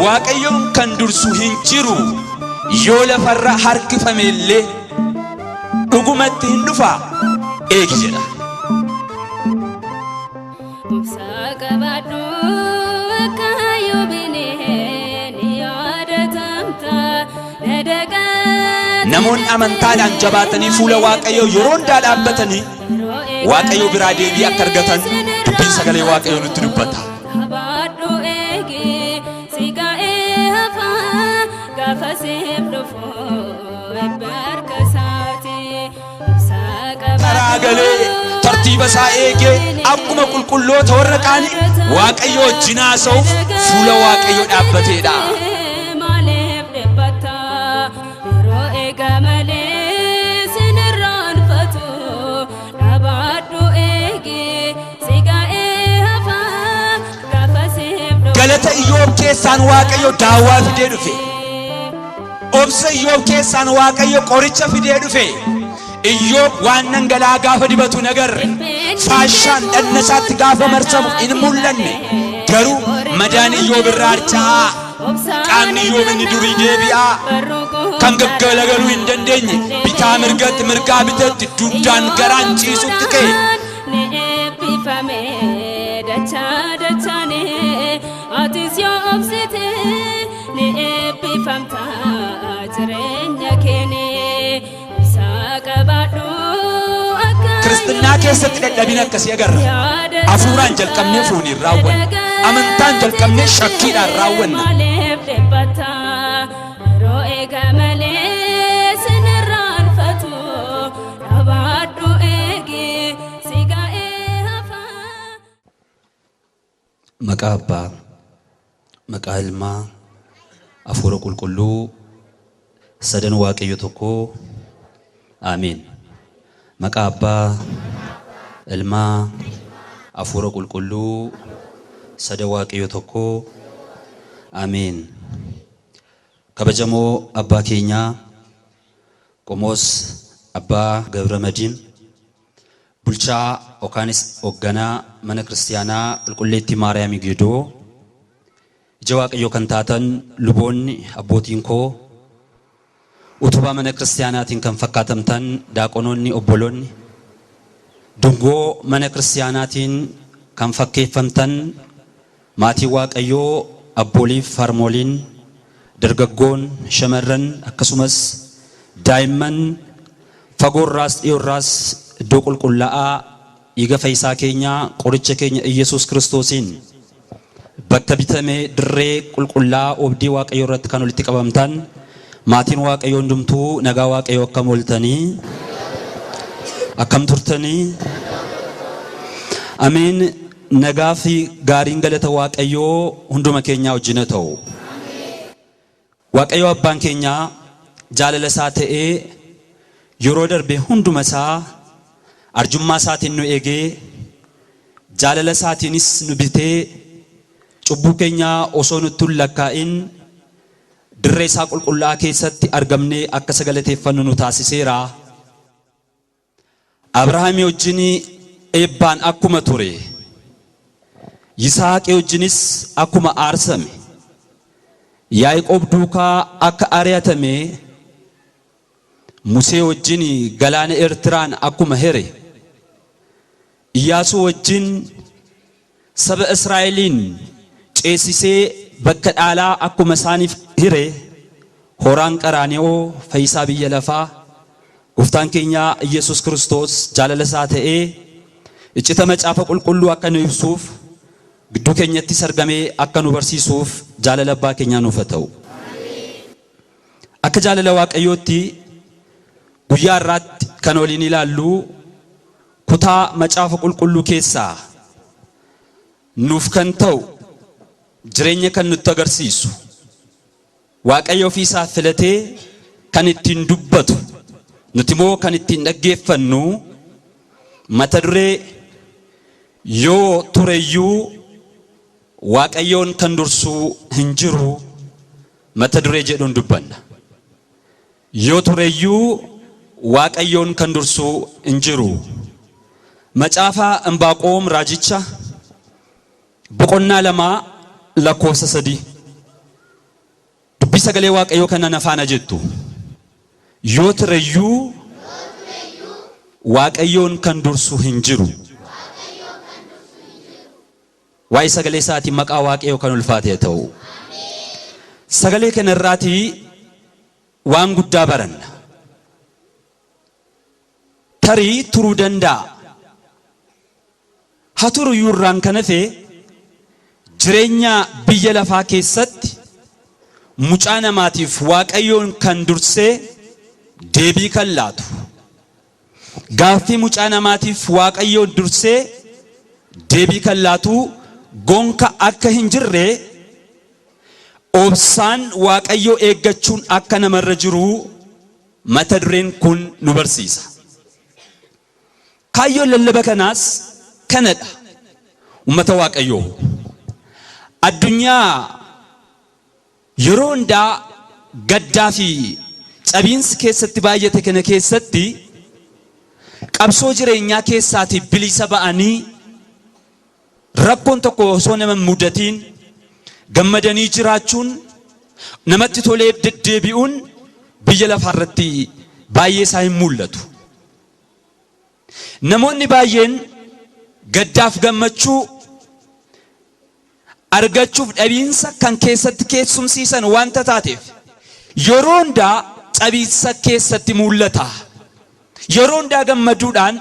waaqayyoon kan dursu hin jiru yoo lafarra harkifame illee dhugumatti hin dhufa eegi jedha. namoonni amantaadhaan jabaatanii fuula waaqayyoo yeroo hundaa dhaabbatanii waaqayyoo biraa deebii akka argatan dubbiin sagalee waaqayyoo nutti dubbata. Karagalee tartiiba isaa eegee akkuma qulqulloota warra qaanii waaqayyoo wajjin haasa'uuf fuula waaqayyoo dhaabbateedha. galata Iyyoob keessaan waaqayyo daawwaa fidee dhufe. obsa Iyyoob keessaan waaqayyo qoricha fidee dhufe. Iyyoob waan nangalaa gaafa dibatu nagarre faashaan dhannasaatti gaafa marsamu hin mul'anne garuu madaan Iyyoob irraa harca'aa qaamni Iyyoob inni durii deebi'aa kan gaggalagalu hin dandeenye bitaa mirgatti mirgaa bitatti duudaan garaan ciisutti ka'e. Kristina keessatti dadhabina akkasii agarra. Afuuraan jalqabnee fuuniin raawwanna. Amantaan jalqabnee shakkiidhaan raawwanna. Maqaa Abbaa, maqaa Ilmaa, Hafuura Qulqulluu, sadan Waaqayyo tokko. Amiin. Maqaa Abbaa, Ilmaa, Hafuura Qulqulluu, sadan Waaqayyo tokko. Amiin. Kabajamoo Abbaa keenyaa Qomoos Abbaa Gabramadiin bulchaa Okaanis Ogganaa mana Kiristiyaanaa Qulqulleettii Maariyaam Gidoo ija Waaqayyoo kan taatan luboonni abbootiin koo utubaa mana Kiristiyaanaatiin kan fakkaatamtan daaqonoonni obboloonni dungoo mana Kiristiyaanaatiin kan fakkeeffamtan maatii Waaqayyoo abbooliif farmooliin dargaggoon shamarran akkasumas daa'imman fagoorraas dhiyoorraas iddoo qulqullaa'aa dhiiga fayyisaa keenya qoricha keenya Iyesuus Kiristoosiin bakka bitamee dirree qulqullaa'aa oobdii Waaqayyoo irratti kan walitti qabamtan maatiin Waaqayyoo hundumtuu nagaa Waaqayyoo akkam ooltanii akkam turtanii. Amiin. Nagaa fi gaariin galata Waaqayyoo hunduma keenyaa wajjin haa ta'u. Waaqayyoo abbaan keenyaa jaalala isaa ta'ee yeroo darbe hunduma isaa arjummaa isaatiin nu eegee jaalala isaatiinis nu bitee cubbuu keenyaa osoo nutti hin lakkaa'in dirree isaa qulqullaa'aa keessatti argamnee akka sagalateeffannu nu taasiseera. Abrahaamii wajjin eebbaan akkuma ture Yisaaqee wajjinis akkuma aarsame Yaaqoob duukaa akka ari'atame Musee wajjin galaana Eertiraan akkuma here Iyyaasuu wajjin saba Israa'eliin ceesisee bakka dhaalaa akkuma isaaniif hire horaan qaraani'oo fayyisaa biyya lafaa Gooftaan keenya Iyesuus Kiristoos jaalala isaa ta'ee iccita macaafa qulqulluu akka nu ibsuuf gidduu keenyatti argamee akka nu barsiisuuf jaalala abbaa keenyaa nuuf haa ta'u. Akka jaalala Waaqayyootti guyyaa irraatti kan waliin ilaallu kutaa macaafa qulqulluu keessaa nuuf kan ta'u jireenya kan nutti agarsiisu Waaqayyo ofii isaa filatee kan ittiin dubbatu nuti immoo kan ittiin dhaggeeffannu mata duree yoo tureyyuu Waaqayyoon kan dursuu hin jiru mata duree jedhuun dubbanna. Yoo tureyyuu Waaqayyoon kan dursuu hin jiru. Macaafa Imbaaqoom raajicha boqonnaa 2 lakkoofsa 3 dubbii sagalee waaqayyoo kana nafaana jettu yoo tireyyuu waaqayyoon kan dursu hin jiru. Waa'ee sagalee isaatii maqaa waaqayyoo kan ulfaate ta'u. Sagalee kana irraatii waan guddaa baranna. Tarii turuu danda'a. Haa turu yuurraan kan hafe jireenya biyya lafaa keessatti mucaa namaatiif waaqayyoon kan dursee deebii kan laatu. Gaaffii mucaa namaatiif waaqayyoon dursee deebii kan laatu gonka akka hin jirre obsaan waaqayyoo eeggachuun akka namarra jiru mata dureen kun nu barsiisa. Kaayyoon lallaba kanaas kanadha. Ummata waaqayyoo addunyaa yeroo hundaa gaddaa fi cabiinsi keessatti baay'ate kana keessatti qabsoo jireenyaa keessaatii bilisa ba'anii rakkoon tokko osoo nama mudatiin gammadanii jiraachuun namatti tolee deddeebi'uun biyya lafaarratti baay'ee isaa hin mul'atu. Namoonni baay'een gaddaaf gammachuu argachuuf dhabiinsa kan keessatti keessumsiisan wanta taateef yeroo hundaa cabiinsa keessatti mul'ata. Yeroo hundaa gammaduudhaan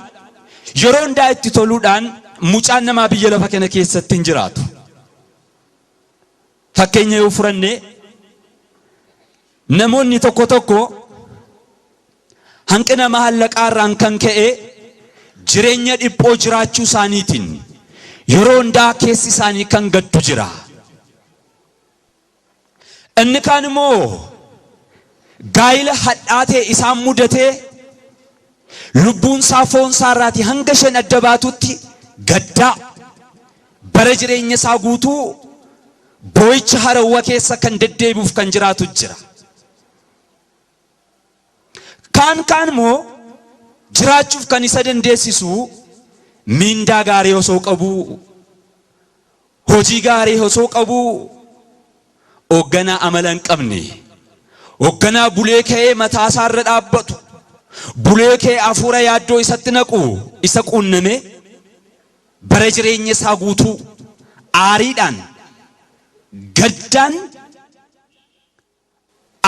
yeroo hundaa itti toluudhaan mucaan namaa biyya lafa kana keessatti hin jiraatu. Fakkeenya yoo furanne namoonni tokko tokko hanqina maallaqaa irraan kan ka'e jireenya dhiphoo jiraachuu isaaniitiin yeroo hundaa keessi isaanii kan gaddu jira. Inni kaan immoo gaa'ila hadhaatee isaan mudatee lubbuun isaa foon isaa irraatii hanga shan adda baatutti gaddaa bara jireenya isaa guutuu boo'icha harawwa keessa kan deddeebi'uuf kan jiraatu jira. Kaan immoo jiraachuuf kan isa dandeessisu mindaa gaarii osoo qabu, hojii gaarii osoo qabu, hoogganaa amala hin qabne, hoogganaa bulee ka'ee mataa isaa irra dhaabbatu, bulee ka'ee hafuura yaaddoo isatti naqu isa quunname bara jireenya isaa guutuu aariidhaan gaddaan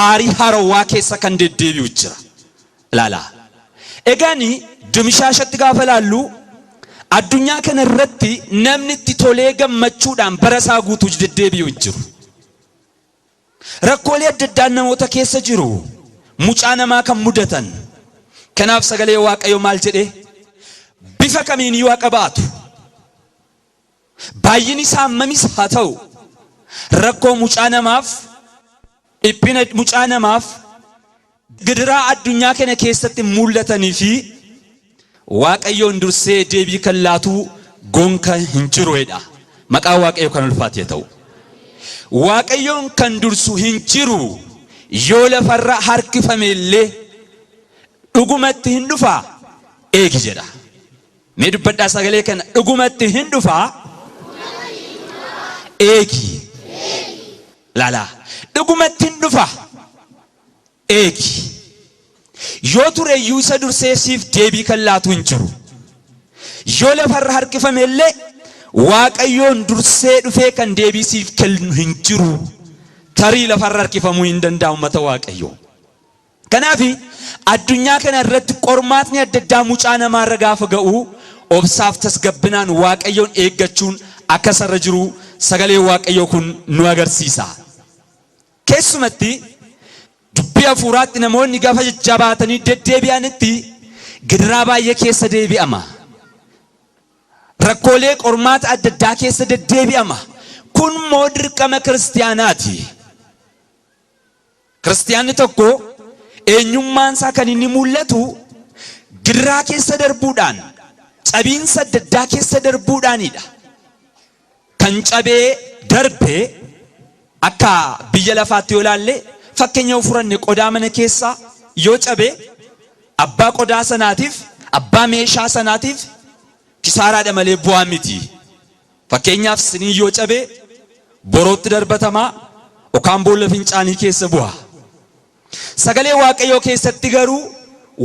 aarii harawaa keessa kan deddeebi'u jira. Laala. Egaani dumishaashatti gaafa laallu addunyaa kana irratti namni itti tolee gammachuudhaan bara isaa guutuu deddeebi'u jiru. Rakkoolee adda addaan namoota keessa jiru. Mucaa namaa kan mudatan. Kanaaf sagalee waaqayyoo maal jedhee bifa kamiin yoo qabaatu baay'inni isaa hammamis haa ta'u rakkoo mucaa namaaf dhiphina mucaa namaaf gidiraa addunyaa kana keessatti mul'atanii fi waaqayyoon dursee deebii kan laatu gonka hin jiruudha. Maqaa waaqayyoo kan ulfaate ta'u. Waaqayyoon kan dursu hin jiru yoo lafarra harkifame illee dhugumatti hin dhufaa eegi jedha. Mee dubbadhaa sagalee kana dhugumatti hin dhufaa eegi. Laala dhugumatti hin dhufaa eegi. Yoo tureyyuu isa dursee siif deebii kan laatu hin jiru. Yoo lafarra harkifame illee waaqayyoon dursee dhufee kan deebii siif kennu hin jiru. Tarii lafarra harkifamuu hin danda'u uummata waaqayyoo. Kanaaf addunyaa kana irratti qormaatni adda addaa mucaa namaarra gaafa ga'u obsaaf tasgabbinaan waaqayyoon eeggachuun akka sarra jiru sagalee waaqayyoo kun nu agarsiisa. Keessumatti dubbii hafuuraatti namoonni gaafa jajjabaatanii deddeebi'anitti gidiraa baay'ee keessa deebi'ama. Rakkoolee qormaata adda addaa keessa deddeebi'ama. Kun immoo dirqama kiristaanaati. Kiristaanni tokko eenyummaan isaa kan inni mul'atu gidiraa keessa darbuudhaan, cabiinsa adda addaa keessa darbuudhaanidha. Kan cabee darbee akka biyya lafaatti yoo ilaalle fakkeenya furanne qodaa mana keessaa yoo cabee abbaa qodaa sanaatiif abbaa meeshaa sanaatiif kisaaraadha malee bu'aa miti. Fakkeenyaaf sinii yoo cabee borootti darbatamaa, okaan boolla fincaanii keessa bu'a. Sagalee Waaqayyoo keessatti garuu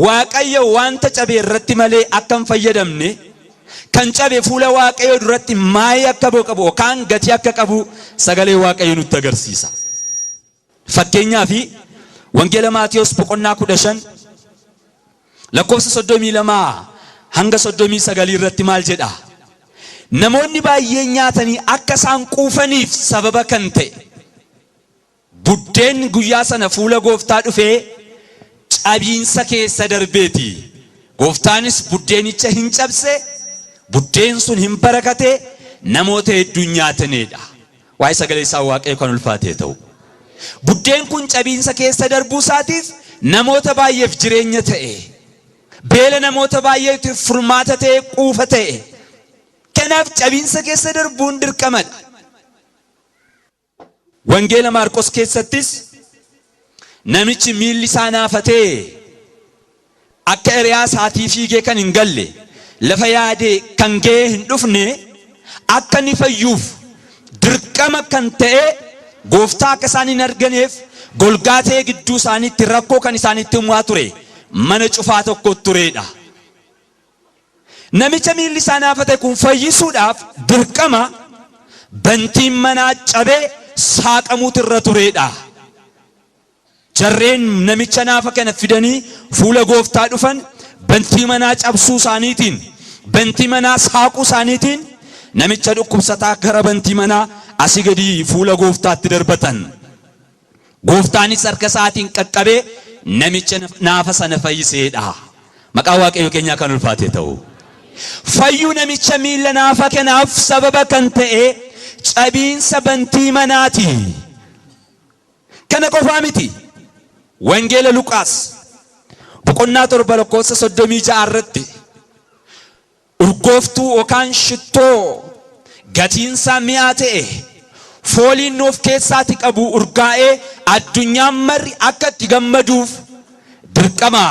Waaqayyo wanta cabe irratti malee akka hin fayyadamne, kan cabe fuula Waaqayyoo duratti maayii akka qabu okaan gatii akka qabu sagalee Waaqayyoo nutti agarsiisa. Fakkeenyaaf Wangeela Maatiyos boqonnaa 15 lakkoofsa 32 hanga 39 irratti maal jedha? Namoonni baay'een nyaatanii akka isaan quufaniif sababa kan ta'e buddeen guyyaa sana fuula Gooftaa dhufee cabiinsa keessa darbeeti. Gooftaanis buddeenicha hin cabse, buddeen sun hin barakate, namoota hedduun nyaatanidha. Waa'ee sagalee isaa Waaqayyo kan ulfaatee ta'u. Buddeen kun cabiinsa keessa darbuu isaatiif namoota baay'eef jireenya ta'e. Beela namoota baay'eetiif furmaata ta'e, quufa ta'e. Kanaaf cabiinsa keessa darbuun dirqamadha. Wangeela Maarqos keessattis namichi miilli isaa naafatee akka Eriyaas haatii fiigee kan hin galle, lafa yaadee kan ga'ee hin dhufne, akka inni fayyuuf dirqama kan ta'e Gooftaa akka isaan hin arganeef golgaatee gidduu isaaniitti rakkoo kan isaanitti himaa ture mana cufaa tokko turedha. Namicha miilli isaa naafate kun fayyisuudhaaf dirqama bantiin manaa cabee saaqamuutu irra turedha. Jarreen namicha naafa kana fidanii fuula Gooftaa dhufan bantii manaa cabsuu isaaniitiin, bantii manaa saaquu isaaniitiin namicha dhukkubsataa gara bantii manaa asii gadi fuula Gooftaatti darbatan. Gooftaanis harka isaatiin qaqqabee namicha naafa sana fayyiseedha. Maqaa Waaqayyo keenyaa kan ulfaatee ta'u. Fayyuu namicha miila naafa kanaaf sababa kan ta'e cabiinsa bantii manaati. Kana qofaa miti. Wangeela Luqaas boqonnaa 7 lakkoofsa 36 irratti urgooftuu yookaan shittoo gatiinsaa mi'aa ta'e fooliin of keessaatti qabu urgaa'ee addunyaan marri akka itti gammaduuf dirqama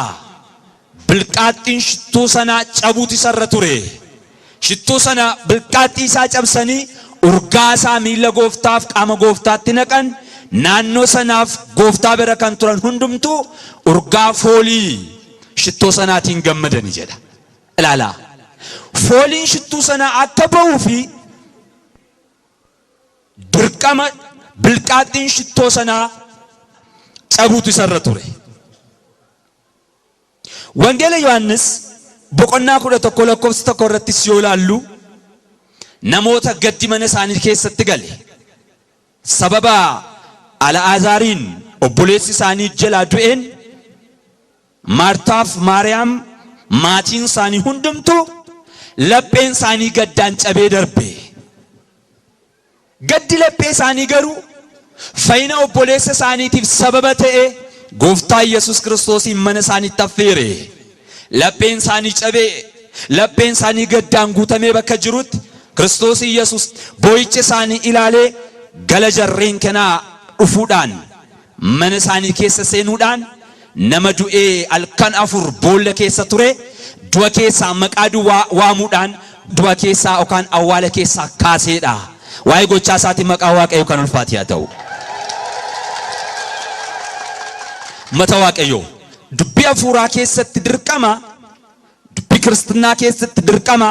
bilqaaxxiin shittuu sana cabuutu isarra ture. Shittuu sana bilqaaxxii isaa cabsanii urgaa isaa miila Gooftaaf qaama Gooftaatti naqan. Naannoo sanaaf Gooftaa bira kan turan hundumtuu urgaa foolii shittoo sanaatiin gammadani jedha. Ilaala. Fooliin shittuu sanaa akka ba'uu fi dirqama bilqaaxxiin shittoo sanaa cabuutu isarra ture. Wangeela Yohaannis boqonnaa 11 lakkoofsa 1 irrattis yoo ilaallu namoota gaddi mana isaanii keessatti gale sababa Al'aazaariin obboleessi isaanii jalaa du'een Maartaaf Maariyaam maatiin isaanii hundumtuu lapheen isaanii gaddaan cabee darbe. Gaddi laphee isaanii garuu fayyina obboleessa isaaniitiif sababa ta'e Gooftaa Yesuus Kiristoosiin mana isaaniitti affeere. Lapheen isaanii cabee, lapheen isaanii gaddaan guutamee bakka jirutti Kiristoos Yesuus boo'icha isaanii ilaalee gala jarreen kanaa dhufuudhaan mana isaanii keessa seenuudhaan nama du'ee halkan 4 boolla keessa ture du'a keessaa maqaa duwwaa waamuudhaan du'a keessaa yookaan awwaala keessaa kaaseedha. Waa'ee gochaa isaatiin maqaa Waaqayyoo kan ulfaate haa ta'u. Mata Waaqayyoo dubbii hafuuraa keessatti dirqama, dubbii kiristinnaa keessatti dirqama,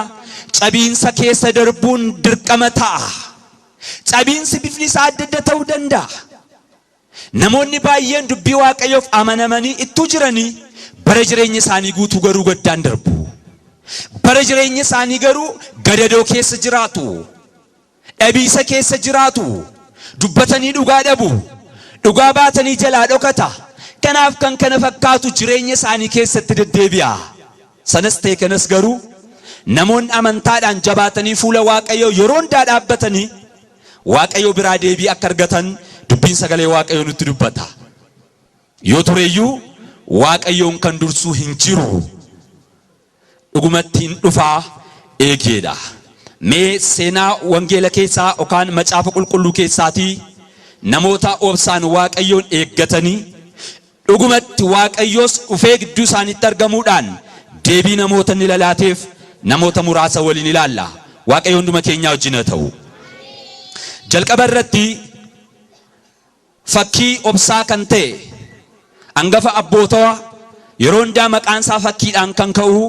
cabiinsa keessa darbuun dirqama ta'a. Cabiinsi bifni isaa adda adda ta'uu danda'a. Namoonni baay'een dubbii Waaqayyoof amanamanii ittuu jiranii bara jireenya isaanii guutuu garuu gaddaan darbu. Bara jireenya isaanii garuu gadadoo keessa jiraatu. Dhabiisa keessa jiraatu. Dubbatanii dhugaa dhabu. Dhugaa baatanii jalaa dhokata. Kanaaf kan kana fakkaatu jireenya isaanii keessatti deddeebi'a. Sanas ta'e kanas garuu namoonni amantaadhaan jabaatanii fuula Waaqayyoo yeroo hundaa dhaabbatanii Waaqayyoo biraa deebii akka argatan dubbiin sagalee Waaqayyoo nutti dubbata. Yoo tureeyyuu Waaqayyoon kan dursuu hin jiru. Dhugumatti hin dhufaa eegeedha. Mee seenaa wangeela keessaa yookaan macaafa qulqulluu keessaatii namoota obsaan Waaqayyoon eeggatanii dhugumatti Waaqayyoos dhufee gidduu isaaniitti argamuudhaan deebii namoota ni lalaateef namoota muraasa waliin ilaalla. Waaqayyo hunduma keenyaa wajjin haa ta'u. Jalqaba irratti fakkii obsaa kan ta'e hangafa abbootaa yeroo hundaa maqaan isaa fakkiidhaan kan ka'u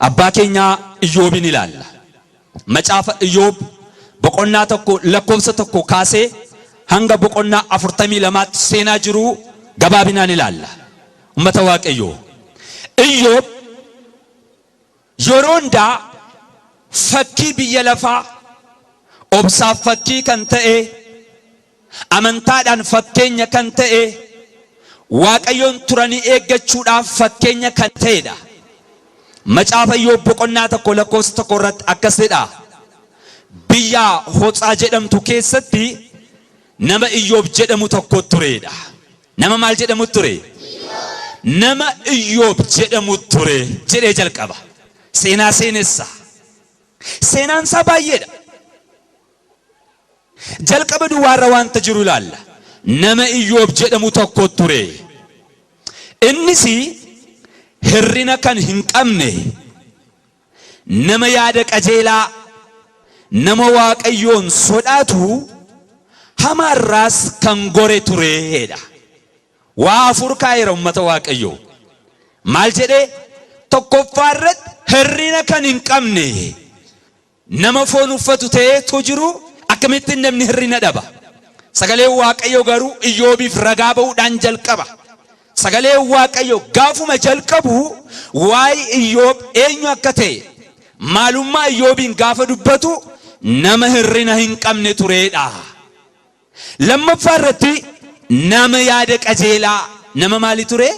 abbaa keenya Iyyoobin ilaalla. Macaafa Iyyoob boqonnaa tokko lakkoofsa tokko kaasee hanga boqonnaa 42 seenaa jiru gabaabinaan ilaalla. Ummata Waaqayyoo Iyyoob yeroo hundaa fakkii biyya lafaa obsaaf fakkii kan ta'e amantaadhaan fakkeenya kan ta'e Waaqayyoon turanii eeggachuudhaaf fakkeenya kan ta'edha. Macaafa Iyyoob boqonnaa tokko lakkoofsa tokko irratti akkas jedha. Biyya Hotsaa jedhamtu keessatti nama Iyyoob jedhamu tokko turedha. Nama maal jedhamu ture? Nama Iyyoob jedhamu ture jedhee jalqaba. Seenaa seenessa. Seenaan isaa baay'eedha. Jalqaba duwwaarra wanta jiru ilaalla. Nama Iyyoob jedhamu tokko ture. Innis hirrina kan hin qabne, nama yaada qajeelaa, nama Waaqayyoon sodaatu, hamaarraas kan gore tureedha. Waa afur kaayera ummata Waaqayyoo. Maal jedhee? Tokkoffaarratti hirrina kan hin qabne, nama foon uffatu ta'eetu jiru akkamittiin namni hirrina dhaba? Sagalee Waaqayyoo garuu Iyyoobiif ragaa ba'uudhaan jalqaba. Sagalee Waaqayyoo gaafuma jalqabu waa'ee Iyyoob eenyu akka ta'e maalummaa Iyyoobiin gaafa dubbatu nama hirrina hin qabne tureedha. Lammaffaarratti nama yaada qajeelaa. Nama maali ture?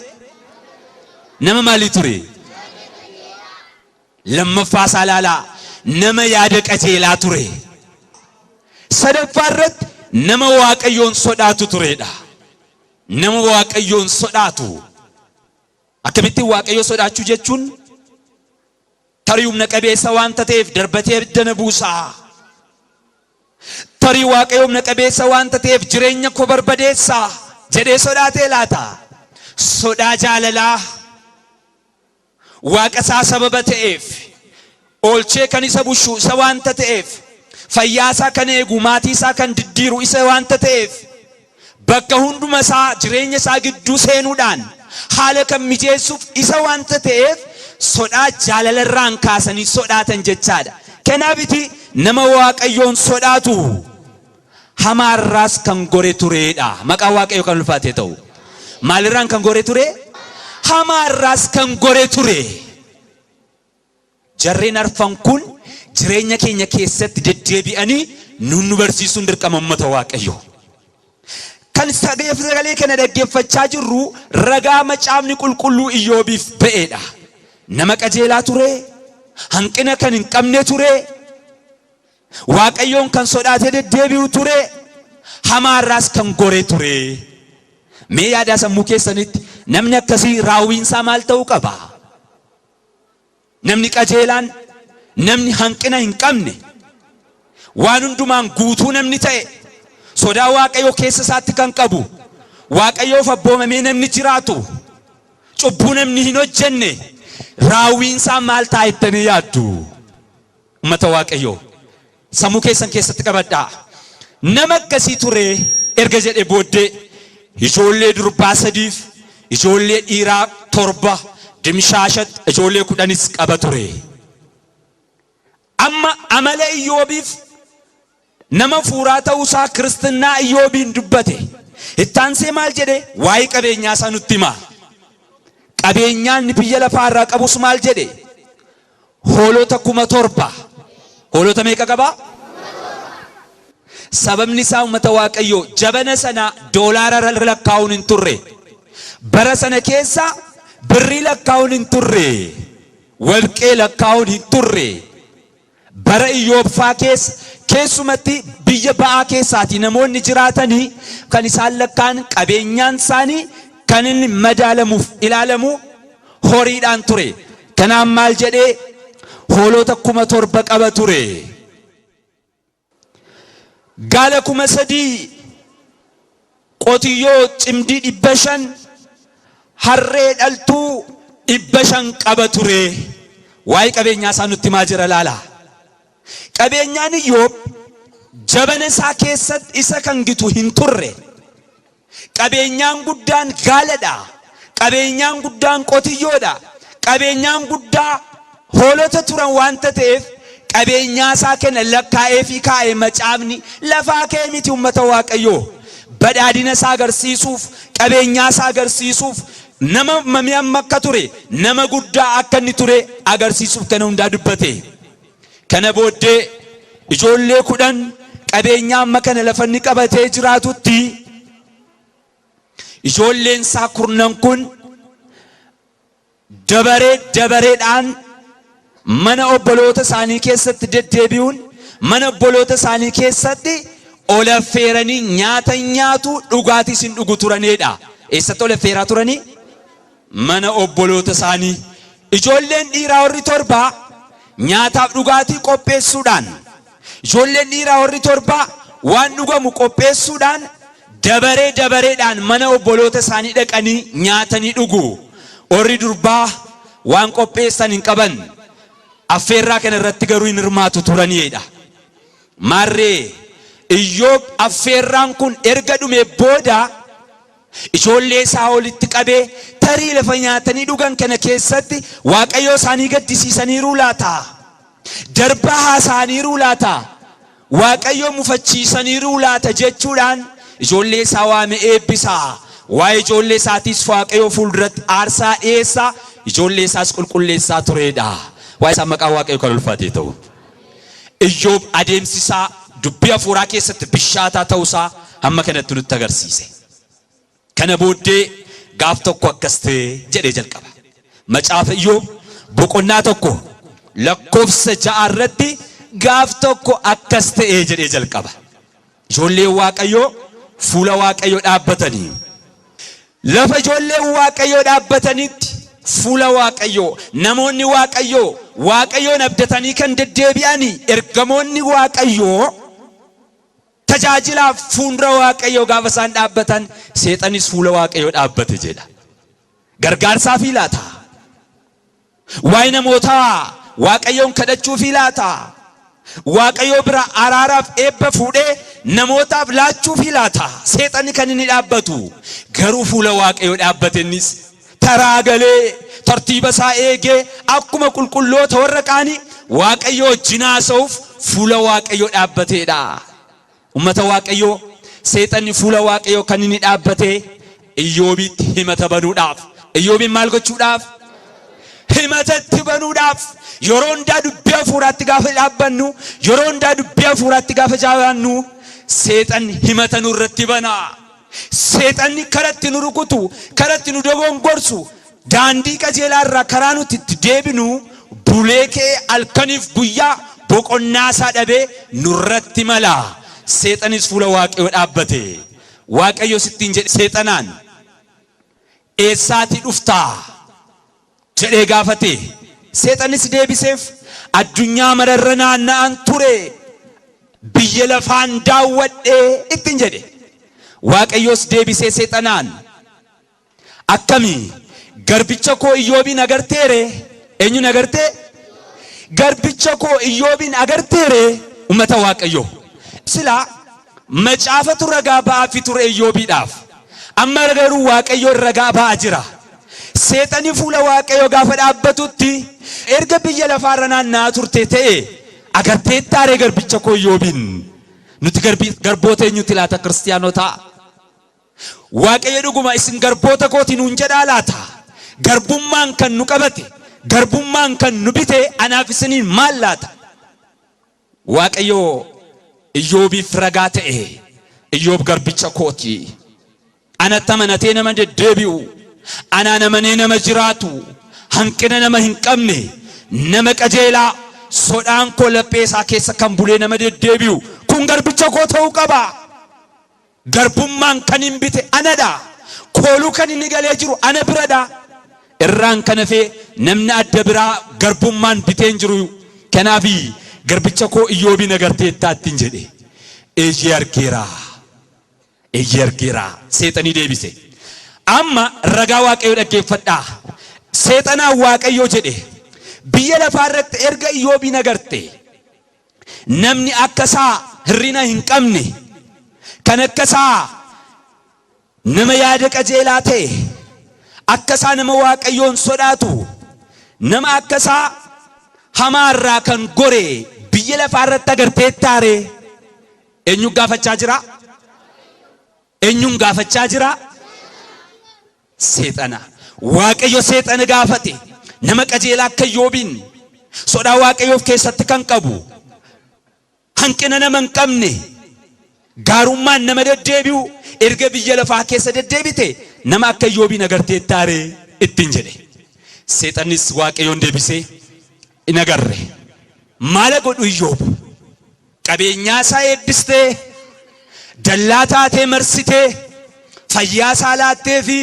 Nama maali ture? Lammaffaa saalaalaa nama yaada qajeelaa ture. Sadaffaarratti nama Waaqayyoon sodaatu tureedha. Nama Waaqayyoon sodaatu. Akkamitti Waaqayyo sodaachuu jechuun tarii humna qabeessa wanta ta'eef darbatee abidda buusaa. Tarii Waaqayyo humna qabeessa wanta ta'eef jireenya koo barbadeessaa jedhee sodaatee laata? Sodaa jaalalaa Waaqa isaa sababa ta'eef oolchee kan isa bushu isa wanta ta'eef fayyaa isaa kan eegu maatii isaa kan diddiiru isa wanta ta'eef bakka hunduma isaa jireenya isaa gidduu seenuudhaan haala kan mijeessuuf isa wanta ta'eef sodaa jaalalarraan kaasanii sodaatan jechaadha. Kanaafiti nama Waaqayyoon sodaatu hamaarraas kan gore tureedha. Maqaa Waaqayyoo kan ulfaatee ta'u. Maalirraan kan gore ture? Hamaarraas kan gore ture. Jarreen arfan kun jireenya keenya keessatti deddeebi'anii nu barsiisuun dirqama ummata Waaqayyoo. Kan sagalee kana dhaggeeffachaa jirru ragaa macaafni qulqulluu Iyyoobiif ba'eedha. Nama qajeelaa ture, hanqina kan hin qabne ture, Waaqayyoon kan sodaatee deddeebi'u ture, hamaarraas kan gore ture. Mee yaada sammuu keessanitti namni akkasii raawwiinsaa maal ta'uu qaba? Namni qajeelaan, namni hanqina hin qabne, waan hundumaan guutuu namni ta'e, sodaa Waaqayyoo keessa isaatti kan qabu, Waaqayyoof abboomamee namni jiraatu, cubbuu namni hin hojjenne, raawwiinsaa maal ta'a jettanii yaaddu? Ummata Waaqayyoo sammuu keessan keessatti qabadhaa. Nama akkasii ture erga jedhe booddee ijoollee durbaa 3, ijoollee dhiiraa 7, dimshaashat ijoollee 10 qaba ture. Amma amala Iyyoobiif nama fuuraa ta'uusaa Kiristinnaa Iyyoobiin dubbate. Ittaansee maal jedhe? Waa'ee qabeenyaa isaa nutti hima. Qabeenyaan biyya lafaa irraa qabus maal jedhe? Hoolota 7,000. Hoolota meeqa qaba? Sababni isaa ummata Waaqayyoo jabana sana doolaara lakkaa'uun hin turre. Bara sana keessa birrii lakkaa'uun hin turre. Warqee lakkaa'uun hin turre. Bara Iyyoobbaa keessa keessumatti biyya ba'aa keessaati namoonni jiraatanii kan isaan lakkaan qabeenyaan isaanii kan inni madaalamuuf ilaalamu horiidhaan ture. Kanaaf maal jedhee? Hoolota 7,000 qaba ture. Gaala 3,000, qotiyyoo cimdii 500, harree dhaltuu 500 qaba ture. Waa'ee qabeenyaa isaa nutti himaa jira laala. Qabeenyaan Iyyoob jabana isaa keessatti isa kan gitu hin turre. qabeenyaan guddaan gaaladha, qabeenyaan guddaan qotiyyoodha, qabeenyaan guddaa hoolota turan wanta ta'eef qabeenyaa isaa kenna lakkaa'ee fi kaa'ee macaafni lafaa kee miti uummata Waaqayyoo. Badhaadhina isaa agarsiisuuf, qabeenyaa isaa agarsiisuuf, nama mami'amma akka ture, nama guddaa akka inni ture agarsiisuuf kana hundaa dubbate. Kana booddee ijoollee 10 qabeenyaa amma kana lafa inni qabatee jiraatutti ijoolleen isaa 10 kun dabareedhaan mana obboloota isaanii keessatti deddeebi'uun mana obboloota isaanii keessatti ol affeeranii nyaata nyaatu dhugaatii sin dhugu turanidha. Eessatti ol affeeraa turanii? Mana obboloota isaanii. Ijoolleen dhiiraa warri 7 nyaataaf dhugaatii qopheessuudhaan, ijoolleen dhiiraa warri 7 waan dhugamu qopheessuudhaan dabareedhaan mana obboloota isaanii dhaqanii nyaatanii dhugu. Warri durbaa waan qopheessan hin qaban. Affeerraa kana irratti garuu hin hirmaatu turanidha. Maarree Iyyoob affeerraan kun erga dhume booda ijoollee isaa walitti qabee tarii lafa nyaatanii dhugan kana keessatti Waaqayyoo isaanii gaddisiisaniiru laata? Darbaa haasa'aniiru laata? Waaqayyoo mufachiisaniiru laata jechuudhaan ijoollee isaa waame eebbisaa. Waa'ee ijoollee isaatiis Waaqayyoo fuulduratti aarsaa dhiyeessaa, ijoollee isaas qulqulleessaa turedha. Waa'ee isaa maqaa Waaqayyoo kan ulfaatee ta'u. Iyyoob adeemsisaa dubbii hafuuraa keessatti bishaataa ta'uusaa hamma kanatti nutti agarsiise. Kana booddee gaaf tokko akkas ta'e jedhee jalqaba. Macaafa Iyyoob boqonnaa 1 lakkoofsa 6 irratti gaaf tokko akkas ta'e jedhee jalqaba. Ijoolleen Waaqayyoo fuula Waaqayyoo dhaabbatanii. Lafa ijoolleen Waaqayyoo dhaabbatanitti fuula Waaqayyoo namoonni Waaqayyoon abdatanii kan deddeebi'anii ergamoonni Waaqayyoo tajaajilaaf fuundura Waaqayyoo gaafa isaan dhaabbatan seexanis fuula Waaqayyoo dhaabbate jedha. Gargaarsaaf laata? Waa'ee namootaa Waaqayyoon kadhachuuf laata? Waaqayyoo bira araaraaf eebba fuudhee namootaaf laachuuf laata? Seexanni kan inni dhaabbatu garuu fuula Waaqayyoo dhaabbatennis taraa galee tartiiba isaa eegee akkuma qulqulloota warra qaanii Waaqayyoo wajjin haasa'uuf fuula Waaqayyoo dhaabbateedha. Ummata Waaqayyoo seexanni fuula Waaqayyoo kan inni dhaabbate Iyyoobitti himata banuudhaaf. Iyyoobin maal gochuudhaaf? Himatatti banuudhaaf. Yeroo hundaa dubbii hafuuraatti gaafa dhaabbannu, yeroo hundaa dubbii hafuuraatti gaafa jabaannu seexanni himata nurratti bana. Seexanni karatti nu rukutu, karatti nu dogongorsu, daandii qajeelaa irraa karaa nuti itti deebinu bulee kee halkaniif guyyaa boqonnaa isaa dhabee nurratti mala. Seexanis fuula Waaqayyoo dhaabbate. Waaqayyo sittiin jedhe seexanaan eessaatii dhuftaa jedhee gaafate. Seexanis deebiseef addunyaa mararra naanna'an ture, biyya lafaan daawwadhee ittiin jedhe. Waaqayyoos deebisee seexanaan akkamii garbicha koo Iyyoobin agarteere? Eenyuun agartee? Garbicha koo Iyyoobin agarteere? Ummata Waaqayyoo silaa macaafatu ragaa ba'aa fi ture Iyyoobiidhaaf. Amma garuu Waaqayyoo ragaa ba'aa jira. Seexanni fuula Waaqayyoo gaafa dhaabbatutti erga biyya lafaarra naanna'aa turte ta'e agartee taaree garbicha koo Iyyoobin? Nuti garboota eenyutti laata kiristaanota? Waaqayyo dhuguma isin garboota kooti nuun jedhaa laata? Garbummaan kan nu qabate, garbummaan kan nu bite anaaf isiniin maal laata? Waaqayyo Iyyoobiif ragaa ta'e. Iyyoob garbicha kooti. Anatti amanatee nama deddeebi'u, anaan amanee nama jiraatu, hanqina nama hin qabne, nama qajeelaa, sodaan koo laphee isaa keessa kan bulee nama deddeebi'u kun garbicha koo ta'uu qaba. Garbummaan kan hin bite anadha. Kooluu kan inni galee jiru ana biradha. Irraan kan hafe namni adda biraa garbummaan biteen jiru. Kanaafi garbicha koo Iyyoobin agarteettaattiin jedhe. Eeyyee argeera. Seexanii deebise. Amma ragaa Waaqayyoo dhaggeeffadhaa. Seexanaan Waaqayyoo jedhe biyya lafaarratti erga Iyyoobin agarte namni akka isaa hirrina hin qabne, kan akka isaa nama yaada qajeelaa ta'e akkasaa nama waaqayyoon sodaatu nama akkasaa hamaarraa kan gore biyya lafaarratti agartee taare eenyuun gaafachaa jira? Eenyuun gaafachaa jira? Seexana. Waaqayyo seexana gaafate nama qajeelaa akka Iyyoobiin sodaa waaqayyoof keessatti kan qabu hanqina nama hin qabne gaarummaan nama deddeebi'u erga biyya lafaa keessa deddeebite nama akka Iyyoobiin agartee taare ittiin jedhe. Seexannis waaqayyoon deebisee in agarre. Maal godhu Iyyoob? Qabeenyaa isaa eebbistee dallaa taatee marsitee fayyaa isaa laattee fi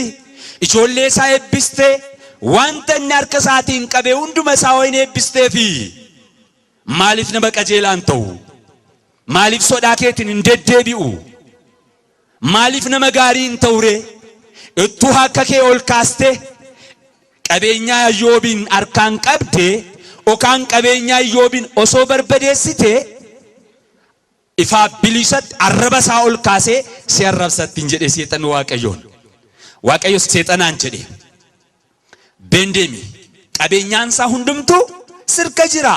ijoollee isaa eebbistee wanta inni harka isaatiin qabe hunduma isaa waan eebbistee fi maaliif nama qajeelaan ta'u? Maaliif sodaa keetiin hin deddeebi'u? Maaliif nama gaarii hin ta'ure? Ittuu akka kee ol kaaste qabeenyaa Iyyoobiin harkaan qabde yookaan qabeenyaa Iyyoobiin osoo barbadeessite ifaa bilisatti arraba isaa ol kaasee si arrabsatti hin jedhe seexan waaqayyoon. Waaqayyo seexanaan jedhe bendeemi qabeenyaan isaa hundumtuu sirka jira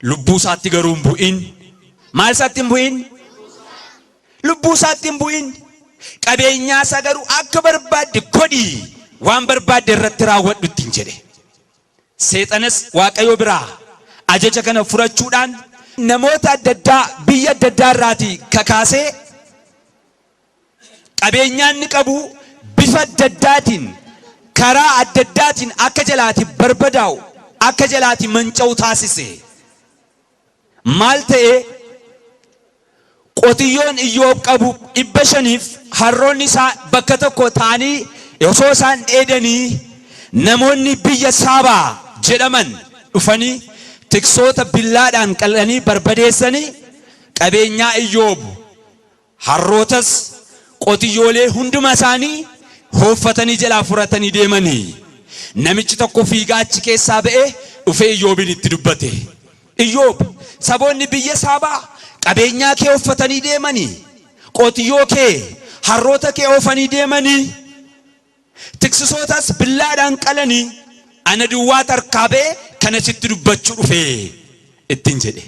lubbuu isaatti garuu hin bu'in. Maal isaatti hin bu'in? Lubbuu isaatti hin bu'in. Qabeenyaa isaa garuu akka barbaadde godhi waan barbaadde irratti raawwadhu ittiin jedhe. Seexanas waaqayyo biraa ajaja kana fudhachuudhaan namoota adda addaa biyya adda addaa irraatii kakaasee qabeenyaan inni qabu bifa adda addaatiin karaa adda addaatiin akka jalaati barbadaa'u akka jalaati manca'u taasise. Maal ta'e? Qotiyyoon Iyyoob qabu 500 harroonni isaa bakka tokko ta'anii osoo isaan dheedanii namoonni biyya Saabaa jedhaman dhufanii tiksoota billaadhaan qalanii barbadeessanii qabeenyaa Iyyoob harrootas qotiyyoolee hunduma isaanii hooffatanii jalaa furatanii deemanii. Namichi tokko fiigaa achi keessaa ba'ee dhufee Iyyoobiin itti dubbate. Iyyoob, saboonni biyya Saabaa qabeenyaa kee hooffatanii deemanii, qotiyyoo kee harroota kee oofanii deemanii, tiksisootas billaadhaan qalanii ana duwwaa harkaa ba'ee kana sitti dubbachuu dhufee ittiin jedhe.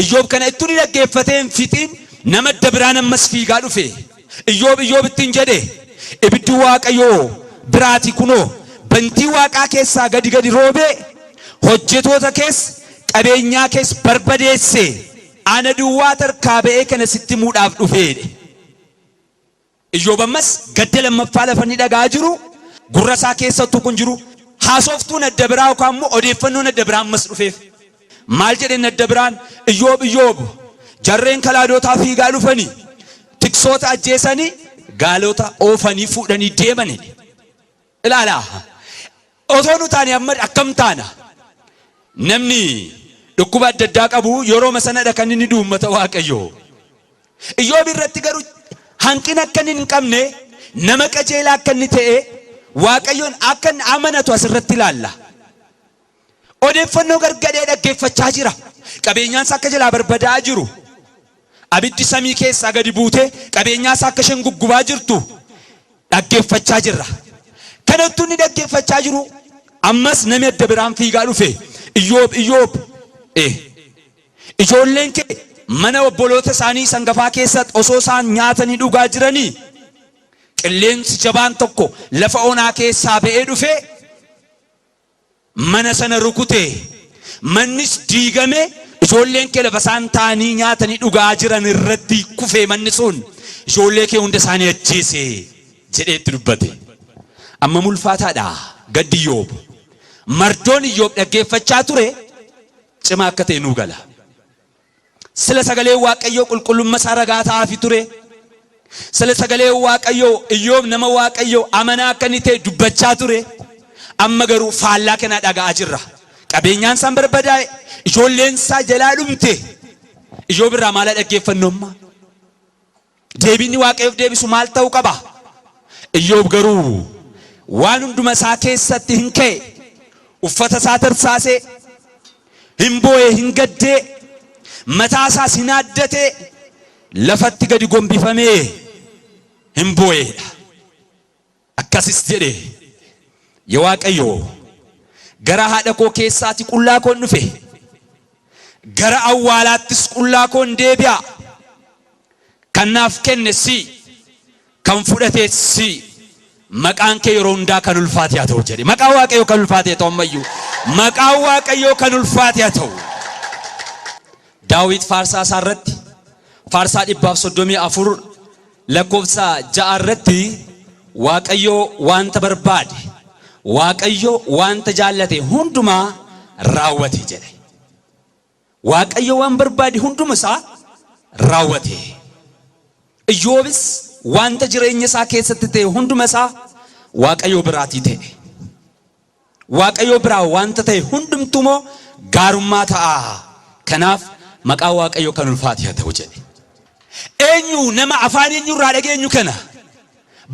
Iyyoob kana ittuu ni dhaggeeffatee hin fixiin nama adda biraan ammas fiigaa dhufe. Iyyoob ittiin jedhe ibiddi waaqayyoo biraati kunoo bantii waaqaa keessaa gadi roobee hojjetoota keessa qabeenyaa keessa barbadeesse ana duwwaa harkaa ba'ee kana sitti muudhaaf dhufeedhe. Iyyoob ammas gadda lammaffaa lafa ni dhagaa jiru gurra isaa keessattuu kun jiru haasoftuun adda biraa yookaan immoo odeeffannoon adda biraa ammas dhufeef. Maal jedheen adda biraan? Iyyoob jarreen kalaadotaa fiigaa dhufanii tiksoota ajjeesanii gaalota oofanii fuudhanii deemani. Ilaala otoo nu taane amma akkam taana? Namni dhukkuba adda addaa qabu yeroo sanadha kan inni uummata waaqayyoo. Iyyoob irratti garuu hanqina akka inni hin qabne nama qajeelaa akka inni ta'e waaqayyoon akka inni amanatu asirratti ilaalla. Odeeffannoo gargadee dhaggeeffachaa jira. Qabeenyaan isaa akka jalaa barbadaa'aa jiru. Abiddi samii keessaa gadi buutee qabeenyaa isaa akka isheen guggubaa jirtu dhaggeeffachaa jirra. Kanattuu inni dhaggeeffachaa jiru ammas namni adda biraan fiigaa dhufe. Iyyoob ijoolleen kee mana obboloota isaanii sangafaa keessatti osoo isaan nyaatanii dhugaa jiranii qilleensi jabaan tokko lafa onaa keessaa ba'ee dhufe mana sana rukute. Mannis diigame ijoolleen kee lafa isaan taa'anii nyaatanii dhugaa jiran irratti kufe manni sun ijoollee kee hunda isaanii ajjeese jedhee itti dubbate. Amma mulfaataadha gaddi Iyyoob. Mardoon Iyyoob dhaggeeffachaa ture cimaa akka ta'e nuu gala. Sila sagalee waaqayyoo qulqullummaa isaa ragaa ta'aafi ture. Sila sagalee waaqayyoo Iyyoob nama waaqayyoo amanaa akka inni ta'e dubbachaa ture. Amma garuu faallaa kana dhaga'aa jirra. Qabeenyaan isaan barbadaa'e ijoolleen isaa jalaa dhumte. Iyyoob irraa maal dhaggeeffannoomma? Deebiin waaqayyoof deebisu maal ta'uu qaba? Iyyoob garuu waan hunduma isaa keessatti hin ka'e uffata isaa tarsaasee hin boo'ee hin gaddee mataa isaa sinaaddate lafatti gadi gombifamee hin boo'eedha. Akkasis jedhe yaa Waaqayyo gara haadha koo keessaati qullaa koon dhufe gara awwaalaattis qullaa koon deebi'a. Kan naaf kenne si kan fudhate si maqaan kee yeroo hundaa kan ulfaate haa ta'u jedhe. Maqaan Waaqayyo kan ulfaate haa ta'u ammayyuu maqaan Waaqayyo kan ulfaate haa ta'u. Daawit faarsaa isaa irratti faarsaa 134 lakkoofsa 6 irratti Waaqayyo wanta barbaade Waaqayyo wanta jaallate hundumaa raawwate jedhe. Waaqayyo waan barbaade hunduma isaa raawwate. Iyyoobis wanta jireenya isaa keessatti ta'e hunduma isaa Waaqayyo biraatii ta'e. Waaqayyo biraa wanta ta'e hundumtumoo gaarummaa ta'a. Kanaaf maqaa Waaqayyo kan ulfaate haa ta'u jedhe. Eenyu nama afaan eenyurraa dhageenyu kana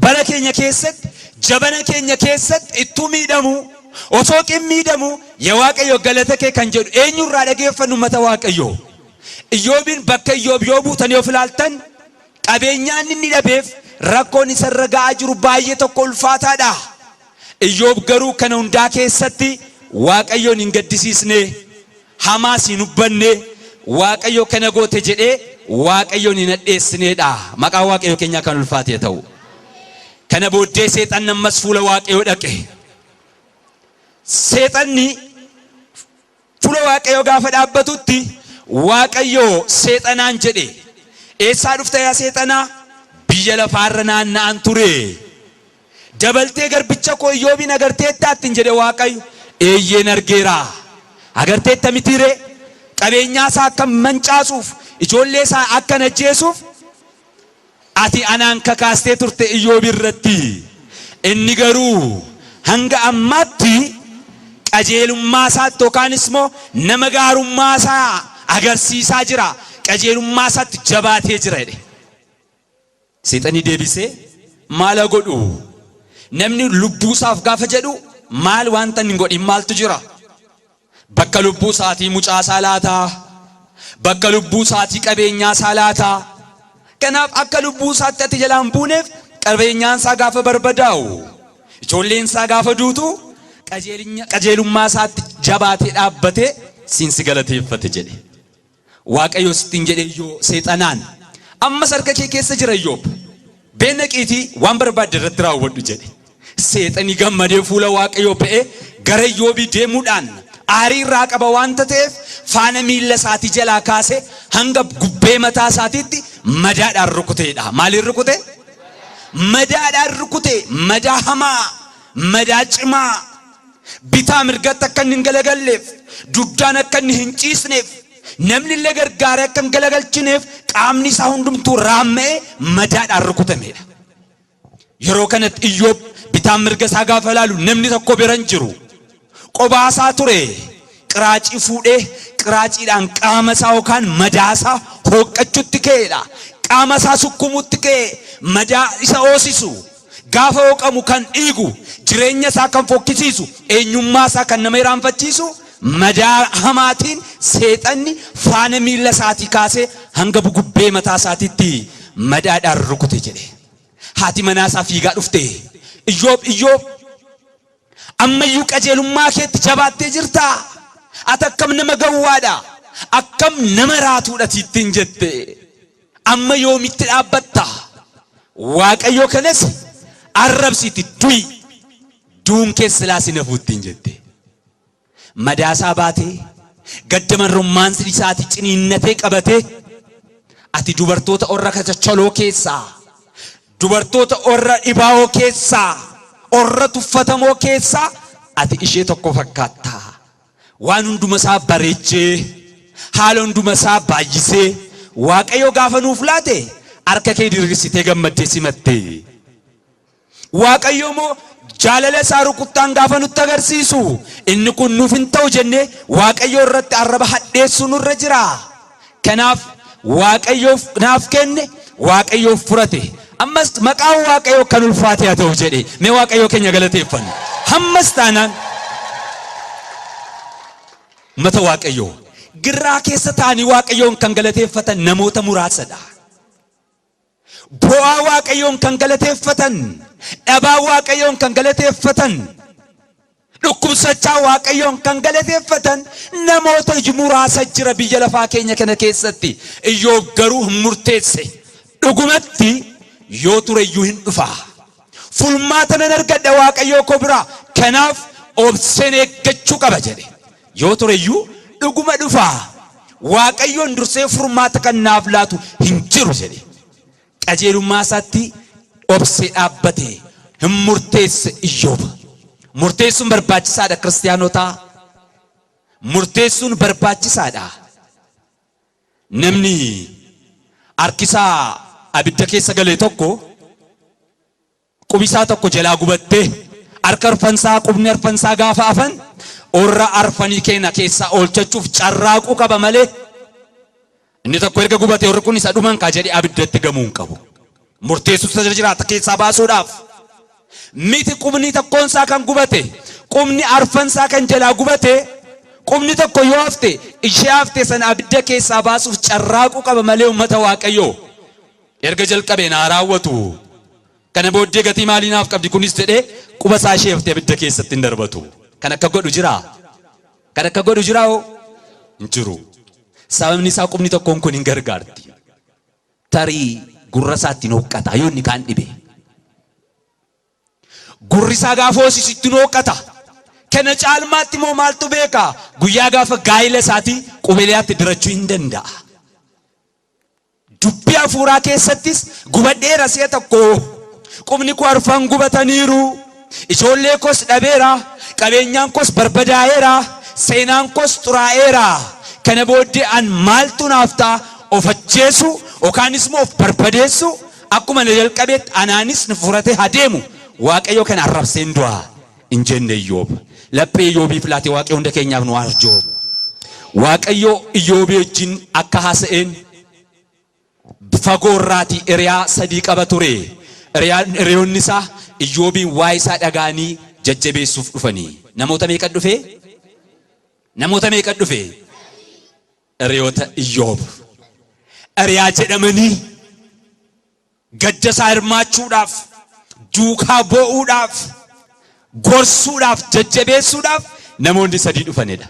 bara keenya keessatti jabana keenya keessatti ittuu miidhamu osoo qimmiidhamu yaa Waaqayyo galata kee kan jedhu eenyurraa dhageeffannu mata Waaqayyo. Iyyoobin bakka Iyyoob yoo buutanii of ilaaltan qabeenyaan inni dhabeef rakkoon isarra ga'aa jiru baay'ee tokko ulfaataadha. Iyyoob garuu kana hundaa keessatti Waaqayyoon hin gaddisiisne hamaas hin hubbanne Waaqayyo kana goote jedhee Waaqayyoon hin hadheessineedha. Maqaa Waaqayyo keenya kan ulfaate ta'u. Kana booddee seexanni ammas fuula Waaqayyo dhaqe. Seexanni fuula Waaqayyo gaafa dhaabbatutti Waaqayyo seexanaan jedhe eessaa dhufta yaa seexanaa? Biyya lafaarra naanna'an ture. Dabaltee garbicha koo Iyyoobin agarteettaattiin jedhe Waaqayyo. Eeyyeen argeera. Agarteetta mitiiree? Qabeenyaa isaa akka mancaasuuf ijoollee isaa akka ajjeesuuf ati anaan kakaastee turte Iyyoob irratti. Inni garuu hanga ammaatti qajeelummaa isaatti yookaanis immoo nama gaarummaa isaa agarsiisaa jira. Qajeelummaa isaatti jabaatee jira jedhe. Seexanni deebisee maal godhu? Namni lubbuu isaaf gaafa jedhu maal wanta hin godhin maaltu jira? Bakka lubbuu isaatii mucaa isaa laataa, bakka lubbuu isaatii qabeenyaa isaa laataa. Kanaaf akka lubbuu isaatti ati jalaan buuneef qabeenyaan isaa gaafa barbadaa'u ijoolleen isaa gaafa duutu qajeelummaa isaatti jabaatee dhaabbatee siinsi galateeffate jedhe. Waaqayyo sittiin jedhe Iyyoob seexanaan ammas harka kee keessa jira Iyyoob beenaqiitii waan barbaadde irratti raawwadhu jedhe. Seexanni gammadee fuula Waaqayyo ba'ee gara Iyyoobii deemuudhaan aarii irraa qaba wanta ta'eef faana miilla isaatii jalaa kaasee hanga gubbee mataa isaatiitti madaadhaan rukuteedha. Maaliin rukute? Madaadhaan rukute. Madaa hamaa, madaa cimaa. Bitaa mirgatti akka inni hin galagalleef, duddaan akka inni hin ciisneef, namni illee gargaaree akka hin galagalchineef qaamni isaa hundumtuu raamma'ee madaadhaan rukutameedha. Yeroo kanatti Iyyoob bitaa mirga isaa gaafa ilaalu namni tokko bira hin jiru. Qobaasaa ture. Qiraacii fuudhee qiraaciidhaan qaama isaa yookaan madaa isaa hooqqachuutti ka'eedha. Qaama isaa sukkumuutti ka'e madaa isa hoosisu gaafa hooqamu kan dhiigu jireenya isaa kan fokkisiisu eenyummaa isaa kan nama irraanfachiisu madaa hamaatiin seexanni faana miilla isaatii kaasee hanga gubbee mataa isaatiitti madaadhaan rukute jedhe. Haati manaa isaa fiigaa dhufte. Iyyoob ammayyuu qajeelummaa keetti jabaattee jirta. Ati akkam nama gawwaadha, akkam nama raatuudha ittiin jette. Amma yoomitti dhaabbatta? Waaqayyo kanas arrabsiiti du'i duun keessa laasi nafuuttiin jette. Madaasaa baatee gaddamarrummaan isaatii ciniinnatee qabatee ati dubartoota orra kachachaloo keessaa, dubartoota orra dhibaa'oo keessaa, orra tuffatamoo keessaa ati ishee tokko fakkaata. Waan hunduma isaa bareechee haala hunduma isaa baay'isee Waaqayyo gaafa nuuf laate harka kee diriirsitee gammaddee simatte. Waaqayyo moo jaalala isaa rukuttaan gaafa nutti agarsiisu inni kun nuuf hin ta'u jennee Waaqayyo irratti arraba hadheessu nurra jira. Kanaaf Waaqayyoof naaf kenne Waaqayyoof furate. Ammas maqaan Waaqayyo kan ulfaate haa ta'u jedhe. Mee Waaqayyo keenya galateeffannu. Hammas taanaan mata Waaqayyo girraa keessa taanii Waaqayyoon kan galateeffatan namoota muraasadha. bu'aa waaqayyoon kan galateeffatan, dhabaa waaqayyoon kan galateeffatan, dhukkubsachaa waaqayyoon kan galateeffatan namoota muraasa jira biyya lafaa keenya kana keessatti. Iyyoob garuu hin murteesse. Dhugumatti yoo ture iyyuu hin dhufa. Fulmaata nan argadha waaqayyoo koo biraa, kanaaf obseen eeggachuu qaba jedhe. Yoo ture iyyuu dhuguma dhufa. Waaqayyoon dursee furmaata kan naaf laatu hin jiru jedhe. Qajeelummaa isaatti obsee dhaabbate hin murteesse Iyyoob. Murteessuun barbaachisaadha kiristaanotaa. Murteessuun barbaachisaadha. Namni harkisaa abidda keessa galee tokko qubisaa tokko jalaa gubattee harka arfansaa qubni arfansaa gaafa afan orra arfanii keenya keessaa oolchachuuf carraaquu qaba malee inni tokko erga gubatee orri kun isa dhuman kaa jedhee abiddatti gamuu hin qabu. Murteessuutu jiraata keessaa baasuudhaaf. Miti qubni tokkoonsaa kan gubate, qubni arfansaa kan jalaa gubate, qubni tokko yoo hafte ishee hafte sana abidda keessaa baasuuf carraaquu qaba malee uummata waaqayyoo. Erga jalqabee naa raawwatu kana booddee gatii maalii naaf qabdi kunis jedhee quba isaa ishee haftee abidda keessatti hin darbatu. Kan akka godhu jira? Kan akka godhu jira hoo? Hin jiru. Sababni isaa qubni tokkoon kun hin gargaarti. Tarii gurra isaatti nooqqata yoo inni kaan dhibe. Gurri isaa gaafa hoosisitti nooqqata. Kana caalmaatti moo maaltu beeka? Guyyaa gaafa gaa'ila isaatii qubeelaatti dirachuu hin danda'a. Dubbii hafuuraa keessattis gubadheera si'a tokko. Qubni koo arfan gubataniiru. Ijoollee koos dhabeera. Qabeenyaan koos barbadaa'eera. Seenaan koos xuraa'eera. Kana booddee an maaltu naaf ta'a? Of ajjeesu yookaanis moo of barbadeessu? Akkuma na jalqabeetti anaanis na furatee hadeemu. Waaqayyo kana arrabseen du'a hin jenne Iyyoob. Laphee Iyyoobiif laate waaqayyo hunda keenyaaf nu arjoomu. Waaqayyo Iyyoobii wajjin akka haasa'een fagoo irraati eriyaa sadii qaba ture. Hiriyoonni isaa Iyyoobiin waa'ee isaa dhagaanii jajjabeessuuf dhufanii. Namoota meeqa dhufe? Namoota meeqa dhufe? Hiriyoota Iyyoob. Eriyaa jedhamanii gadda isaa hirmaachuudhaaf, duukaa boo'uudhaaf, gorsuudhaaf, jajjabeessuudhaaf namoonni sadii dhufanidha.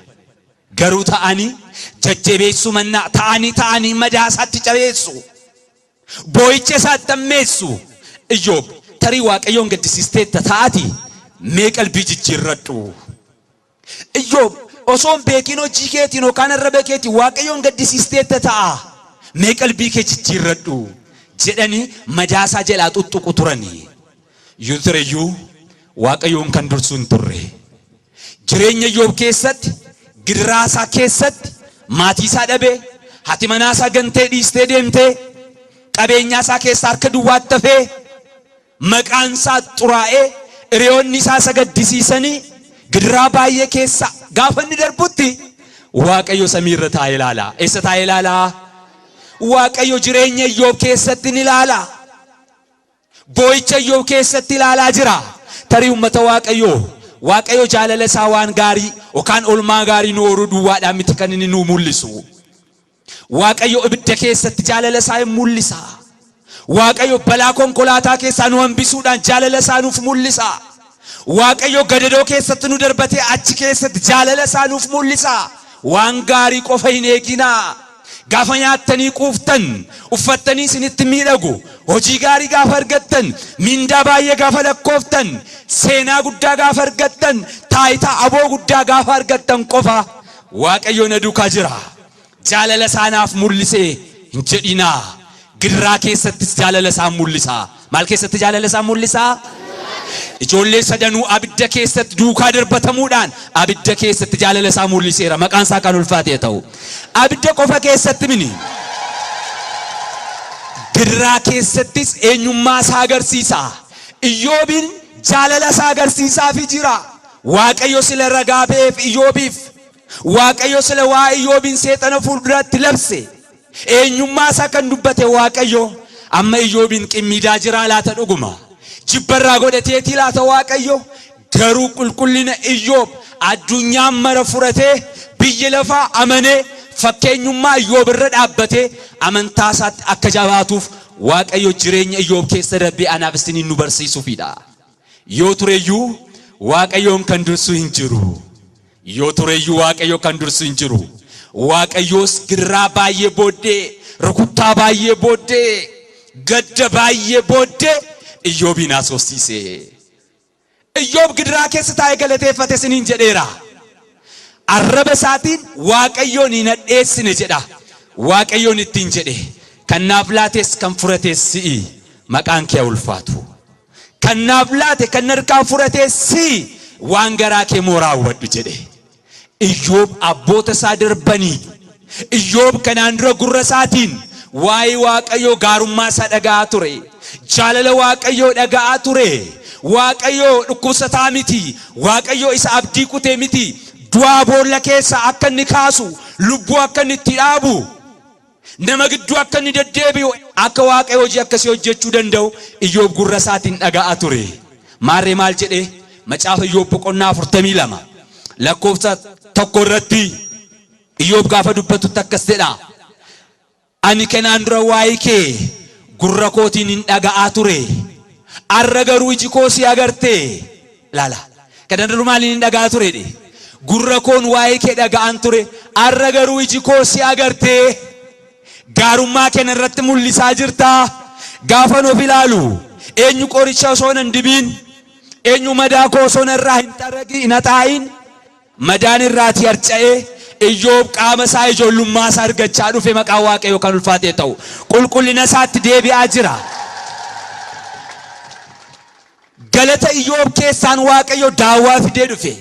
Garuu ta'anii jajjabeessuu mannaa ta'anii madaa isaatti cabeessu. Boo'icha isaatti ammeessu. Iyyoob tarii waaqayyoon gaddisiisteetta taati mee qalbii jijjiirradhu. Iyyoob osoon beekin hojii keetiin yookaan arraba keetiin waaqayyoon gaddisiisteetta ta'a mee qalbii kee jijjiirradhu jedhanii madaasaa jalaa tuttuqu turanii. Yoo tureyyuu waaqayyoon kan dursu hin turre. Jireenya Iyyoob keessatti, gidiraasaa keessatti, maatii isaa dhabee, haati manaa isaa gantee dhiistee deemtee, qabeenyaa isaa keessaa harka duwwaatti hafee, maqaan isaa xuraa'ee, hiriyoonni isaa isa gaddisiisanii, gidiraa baay'ee keessa gaafa inni darbutti waaqayyo samiirra taa'ee ilaala. Eessa taa'ee ilaala? Waaqayyo jireenya Iyyoob keessatti ni ilaala. Boo'icha Iyyoob keessatti ilaalaa jira. Tarii uummata waaqayyo jaalala isaa waan gaarii yookaan olmaa gaarii nu horuu duwwaadhaan miti kan inni nu mul'isu. Waaqayyo ibidda keessatti jaalala isaa hin mul'isa. Waaqayyo balaa konkolaataa keessaa nu hambisuudhaan jaalala isaa nuuf mul'isa. Waaqayyo gadadoo keessatti nu darbatee achi keessatti jaalala isaa nuuf mul'isa. Waan gaarii qofa hin eeginaa. Gaafa nyaattanii quuftan, uffattanii isinitti miidhagu, hojii gaarii gaafa argattan, mindaa baay'ee gaafa lakkooftan, seenaa guddaa gaafa argattan, taayitaa aboo guddaa gaafa argattan qofa waaqayyo na duukaa jira. Jaalala isaa naaf mul'isee hin jedhinaa. Gidiraa keessattis jaalala isaa mul'isa. Maal keessatti jaalala isaa mul'isa? Ijoollee sadanuu abidda keessatti duukaa darbatamuudhaan abidda keessatti jaalala isaa mul'iseera. Maqaan isaa kan ulfaatee ta'u. Abidda qofa keessatti mini. Gidiraa keessattis eenyummaa isaa agarsiisa. Iyyoobiin jaalala isaa agarsiisaafii jira. Waaqayyo sila ragaa ba'eef Iyyoobiif. Waaqayyo sila waa Iyyoobiin seexana fuulduratti labse. Eenyummaa isaa kan dubbate Waaqayyo amma Iyyoobiin qimmiidaa jira laata dhuguma. Jibbarraa godhateetii laata Waaqayyo garuu qulqullina Iyyoob addunyaan mara furatee biyya lafaa amanee fakkeenyummaa Iyyoob irra dhaabbatee amantaa isaatti akka jabaatuuf waaqayyo jireenya Iyyoob keessa darbee anaaf isiniin nu barsiisuufidha. Yoo tureyyuu waaqayyoon kan dursu hin jiru. Yoo tureyyuu waaqayyo kan dursu hin jiru. Waaqayyoos girraa baay'ee booddee, rukuttaa baay'ee booddee, gadda baay'ee booddee Iyyoobiin haasofsiise. Iyyoob gidiraa keessa taa'ee galateeffate isiniin jedheera. Arraba isaatiin waaqayyoon hin hadheessine jedha. Waaqayyoon ittiin jedhe kan naaf laates kan furates si'i, maqaan kee ulfaatu. Kan naaf laate kan harkaa furates si'i, waan garaa kee moo raawwadhu jedhe. Iyyoob abboota isaa darbanii, Iyyoob kanaan dura gurra isaatiin waa'ee waaqayyoo gaarummaa isaa dhaga'aa ture. Jaalala waaqayyoo dhaga'aa ture. Waaqayyoo dhukkubsataa miti. Waaqayyoo isa abdii kutee miti. Du'aa boolla keessa akka inni kaasu, lubbuu akka inni itti dhaabu, nama gidduu akka inni deddeebi'u, akka waaqayyoo hojii akkasii hojjechuu danda'u Iyyoob gurra isaatiin dhaga'aa ture. Maarree maal jedhe? Macaafa Iyyoob boqonnaa 42 lakkoofsa 1 irratti Iyyoob gaafa dubbatutti akkas jedha. Ani kanaan dura waa'ee kee gurra kootiin hin dhaga'aa ture. Arra garuu iji koo si agarte. Laala. Kanaan dura maaliin hin dhaga'aa ture? Gurra koon waa'ee kee dhaga'aan ture. Arra garuu iji koo si agarte. Gaarummaa kana irratti mul'isaa jirta. Gaafa of ilaalu eenyu qoricha osoo hin dibiin, eenyu madaa koo osoo irraa hin xaxaa'in, madaan irraati harca'ee Iyyoob qaama isaa ijoollummaa isaa argachaa dhufe maqaa waaqayyoo kan ulfaatee ta'u qulqullina isaatti deebi'aa jira. Galata Iyyoob keessaan waaqayyo daawwaa fidee dhufe.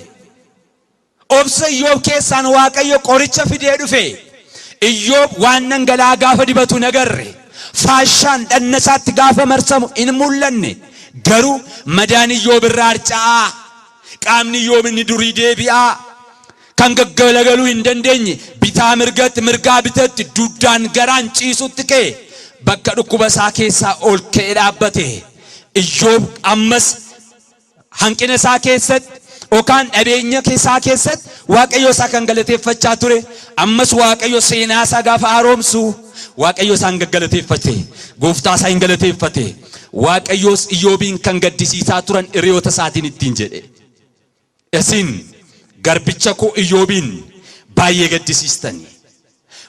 Obsa Iyyoob keessaan waaqayyo qoricha fidee dhufe. Iyyoob waan dhangala'aa gaafa dibatu nagarre. Faashaan dhanna isaatti gaafa marsamu hin mul'anne. Garuu madaan Iyyoob irraa harca'aa. Qaamni Iyyoob inni durii deebi'aa. Kan gaggalagalu hin dandeenye bitaa mirgatti, mirgaa bitatti, duudaan garaan ciisutti ka'e bakka dhukkuba isaa keessaa ol ka'ee dhaabbate. Iyyoob ammas hanqina isaa keessatti yookaan dhabeenya isaa keessatti waaqayyo isaa kan galateeffachaa ture. Ammas waaqayyo seenaa isaa gaafa haaromsu waaqayyo isaan gaggalateeffate, gooftaa isaa hin galateeffate. Waaqayyoos Iyyoobiin kan gaddisiisaa turan hiriyoota isaatiin ittiin jedhe, isin garbicha koo Iyyoobiin baay'ee gaddisiistani,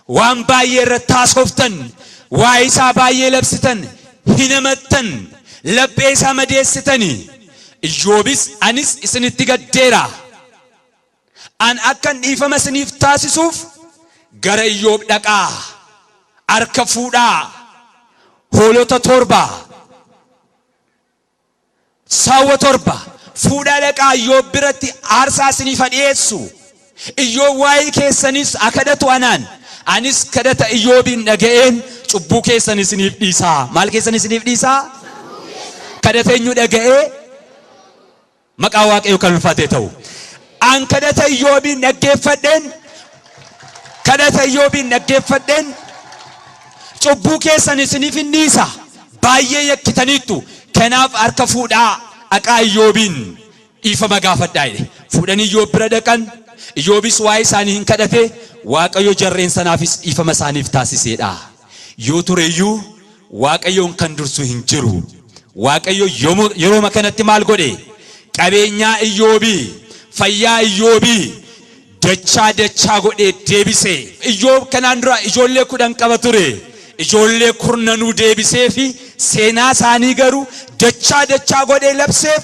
waan baay'ee irratti haasoftan, waa'ee isaa baay'ee labsitan, hin hamattan, laphee isaa madeessitani. Iyyoobis anis isinitti gaddeera. An akkan dhiifama isiniif taasisuuf gara Iyyoob dhaqaa, harka fuudhaa, hoolota 7, saawwa 7 fuudhaa dhaqaa Iyyoob biratti aarsaa isiniif dhiyeessu. Iyyoob waa'ee keessanis akadatu anaan, anis kadhata Iyyoobiin dhaga'een cubbuu keessan isiniif dhiisaa. Maal keessan isiniif dhiisaa? Kadhata eenyu dhaga'ee? Maqaa waaqayyoo kan ulfaatee ta'u. An kadhata Iyyoobiin dhaggeeffadheen cubbuu keessan isiniif hin dhiisa. Baay'ee yakkitaniittu. Kanaaf harka fuudhaa dhaqaa Iyyoobiin dhiifama gaafadhaa jedhe. Fuudhanii Iyyoob bira dhaqan. Iyyoobis waa'ee isaanii hin kadhate. Waaqayyo jarreen sanaafis dhiifama isaaniif taasiseedha. Yoo tureyyuu waaqayyoon kan dursu hin jiru. Waaqayyo yeroo kanatti maal godhe? Qabeenyaa Iyyoobii, fayyaa Iyyoobii dachaa godhee deebise. Iyyoob kanaan dura ijoollee 10 qaba ture. Ijoollee 10 deebisee fi seenaa isaanii garuu dachaa godhee labseef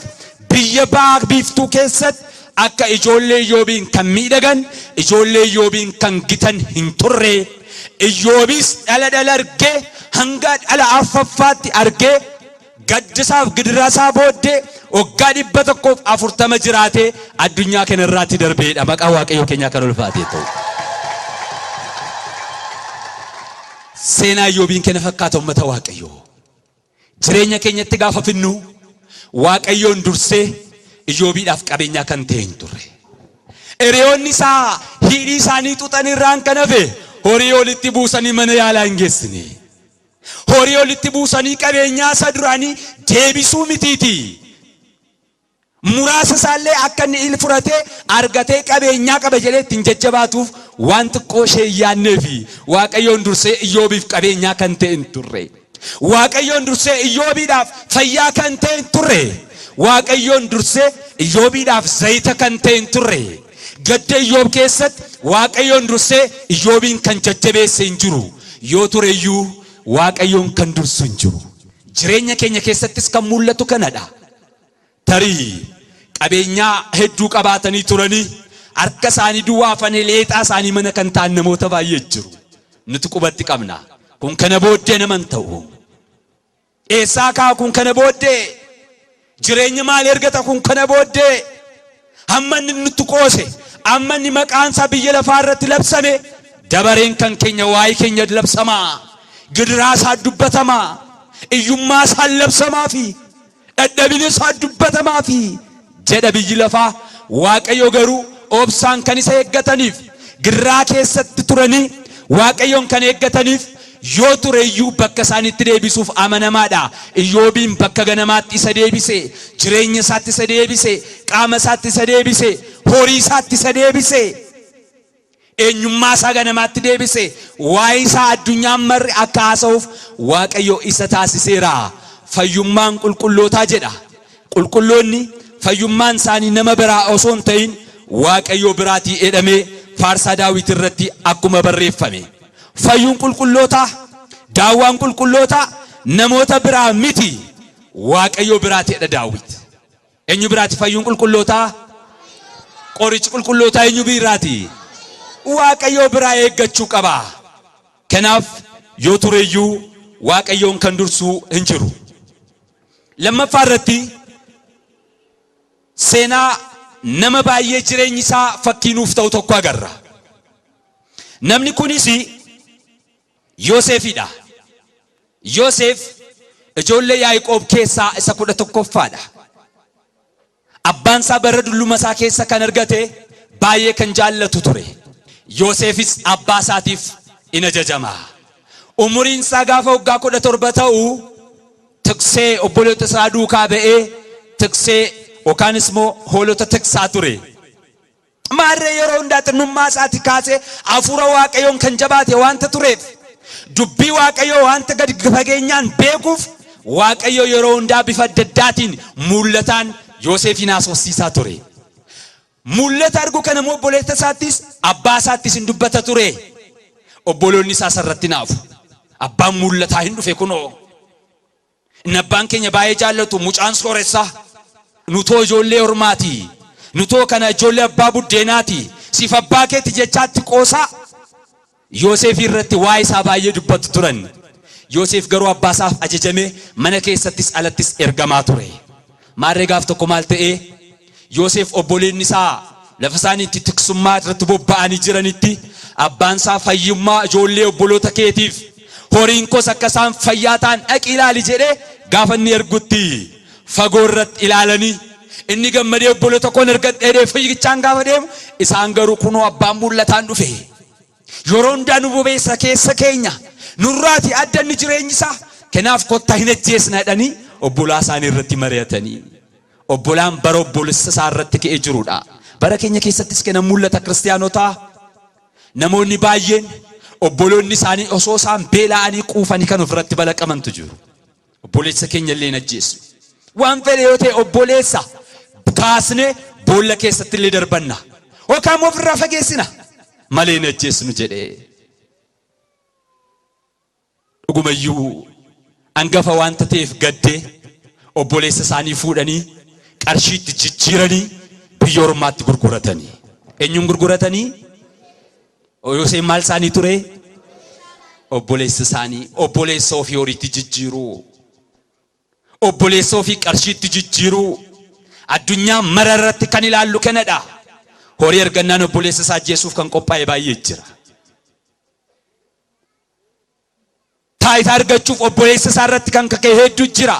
biyya ba'a biiftuu keessatti akka ijoollee Iyyoobiin kan miidhagan, ijoollee Iyyoobiin kan gitan hin turre. Iyyoobis dhala argee hanga dhala afuraffaatti argee gaddisaaf gidirasaa booddee waggaa 140 jiraate addunyaa kana irratti darbeedha. Maqaa waaqayyoo keenyaa kan ulfaatee ta'u. Seenaa Iyyoobiin kana fakkaata uummata waaqayyoo. Jireenya keenyatti gaafa finnu waaqayyoon dursee Iyyoobiidhaaf qabeenyaa kan ta'e hin turre. Hiriyoonni isaa hidhii isaanii xuxan irraan kan hafe horii olitti buusanii mana yaalaa hin geessine. Horii olitti buusanii qabeenyaa isa duraanii deebisuu mitiiti. Muraasa isaallee akka inni ilfuratee argatee qabeenyaa qaba jedhee ittiin jajjabaatuuf waan xiqqoo ishee yaannee fi waaqayyoon dursee Iyyoobiif qabeenyaa kan ta'e hin turre. waaqayyoon dursee iyyoobiidhaaf fayyaa kan ta'e hin turre. waaqayyoon dursee iyyoobiidhaaf zayita kan ta'e hin turre. gadda iyyoob keessatti waaqayyoon dursee iyyoobiin kan jajjabeesse hin jiru. yoo tureyyuu waaqayyoon kan dursu hin jiru. jireenya keenya keessattis kan mul'atu kanadha. tarii qabeenyaa hedduu qabaatanii turanii harka isaanii duwwaa afanii leexaa isaanii mana kan ta'an namoota baay'ee jiru. nuti qubatti qabna. kun kana booddee naman ta'u. eessaa kaa kun kana booddee jireenya maal ergata kun kana booddee hamma inni nutti qoose amma inni maqaan isaa biyya lafaa irratti labsame dabareen kan keenya waa'ee keenya labsamaa gidiraa isaa dubbatamaa iyyummaa isaa labsamaa fi dadhabina isaa dubbatamaa fi jedha biyyi lafaa. waaqayyo garuu obsaan kan isa eeggataniif gidiraa keessatti turanii waaqayyoon kan eeggataniif yoo tureyyuu bakka isaanitti deebisuuf amanamaadha. iyyoobiin bakka ganamaatti isa deebise, jireenya isaatti isa deebise, qaama isaatti isa deebise, horii isaatti isa deebise, eenyummaa isaa ganamaatti deebise. waa'ee isaa addunyaan marri akka haasa'uuf waaqayyo isa taasiseera. fayyummaan qulqullootaa jedha. qulqulloonni fayyummaan isaanii nama biraa osoo hin ta'in waaqayyo biraatii jedhamee faarsaa daawit irratti akkuma barreeffame. fayyuun qulqullootaa, daawwaan qulqullootaa namoota biraa miti, waaqayyo biraati jedha daawit. eenyu biraati fayyuun qulqullootaa? qorichi qulqullootaa eenyu biraati? waaqayyo biraa eeggachuu qaba. kanaaf yoo tureyyuu waaqayyoon kan dursu hin jiru. lammaffaa irratti seenaa nama baay'ee jireenyi isaa fakkiinuuf ta'u tokko agarra. namni kunis Yoosefidha. Yoosef ijoollee Yaaqoob keessaa isa 11ffaadha. abbaan isaa bara dulluma isaa keessa kan argate baay'ee kan jaallatu ture. Yoosefis abbaa isaatiif in ajajama. umuriin isaa gaafa waggaa 17 ta'u tiksee obboloota isaa duukaa ba'ee tiksee yookaan immoo hoolota tiksaa ture. maarree yeroo hundaa xinnummaa isaatti kaasee hafuura waaqayyoon kan jabaate waanta tureef dubbii waaqayyoo waanta gadi fageenyaan beekuuf waaqayyo yeroo hundaa bifa adda addaatiin mul'ataan Yoosefin haasofsiisaa ture. mul'ata argu kana immoo obboleessa isaattis abbaa isaattis hin dubbata ture. obboloonni isaa sarratti naafu. abbaan mul'ataa hin dhufe kunoo. inni abbaan keenya baay'ee jaallatu mucaan sooressaa. nutoo ijoollee ormaati. nutoo kana ijoollee abbaa buddeenaati. siif abbaa keetti jechaatti qoosaa. Yoosef irratti waa'ee isaa baay'ee dubbatu turan. Yoosef garuu abbaa isaaf ajajamee mana keessattis alattis ergamaa ture. maarree gaaf tokko maal ta'ee Yoosef obboleonni isaa lafa isaaniitti tiksummaa irratti bobba'anii jiranitti abbaan isaa fayyummaa ijoollee obboloota keetiif horiin kos akka isaan fayyaa ta'an dhaqi ilaali jedhee gaafa inni ergutti fagoo irratti ilaalanii inni gammadee obboloota koon ergadhee fayyichaan gaafa deemu isaan garuu kunoo abbaan mul'ataan dhufe. yeroo hundaa nu bobeessa keessa keenya nurraati adda inni jireenyi isaa. kanaaf kottaa hin ajjeesna jedhanii obbolaa isaanii irratti mari'atanii. obbolaan bara obboleessa isaa irratti ka'ee jirudha. bara keenya keessattis kenna mul'ata kiristaanotaa. namoonni baay'een obboloonni isaanii osoo isaan beela'anii quufanii kan ofirratti balaqamantu jiru. obboleessa keenya illee hin ajjeesnu. waan fedhe yoo ta'e obboleessa kaasnee boolla keessatti illee darbanna yookaan ofirraa fageessina malee hin ajjeesnu jedhee. dhugumayyuu hangafa waanta ta'eef gaddee obboleessa isaanii fuudhanii qarshiitti jijjiiranii biyya ormaatti gurguratanii. eenyuun gurguratanii? Yoosef maal isaanii ture? obboleessa isaanii. obboleessa ofii horiitti jijjiiruu, obboleessa ofii qarshiitti jijjiiruu addunyaa mara irratti kan ilaallu kanadha. horii ergannaan obboleessa isaa ajjeesuuf kan qophaa'e baay'ee jira. taayitaa argachuuf obboleessa isaa irratti kan kaka'e hedduu jira.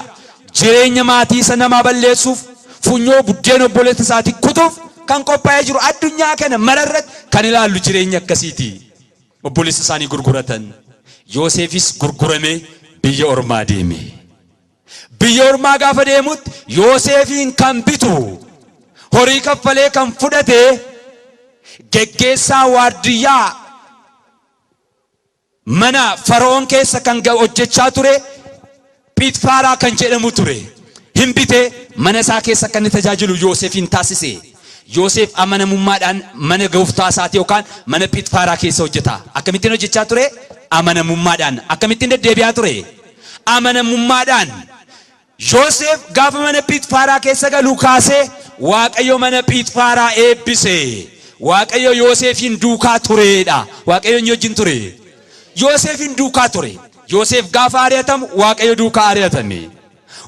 jireenya maatii isa namaa balleessuuf funyoo buddeen obboleessa isaatti kutuuf kan qophaa'ee jiru addunyaa kana mara irratti kan ilaallu jireenya akkasiiti. obboleessa isaanii gurguratan. Yoosefis gurguramee biyya ormaa deeme. biyya ormaa gaafa deemutti Yoosefin kan bitu horii kaffalee kan fudhate geggeessaa waardiyyaa mana Fara'oon keessa kan hojjechaa ture Phiixfaaraa kan jedhamu ture. Hin bitee mana isaa keessa kan tajaajilu Yoosefin taasise. Yoosef amanamummaadhaan mana gooftaa isaati yookaan mana Phiixfaaraa keessa hojjeta. Akkamittiin hojjechaa ture? Amanamummaadhaan. Akkamittiin deddeebi'aa ture? Amanamummaadhaan. Yoosef gaafa mana Phiixfaaraa keessa galu kaasee Waaqayyo mana Phiixfaaraa eebbise. Waaqayyo Yoosefin duukaa tureedha. Waaqayyo inni wajjin ture. Yoosefin duukaa ture. Yoosef gaafa ari'atamu Waaqayyo duukaa ari'atame.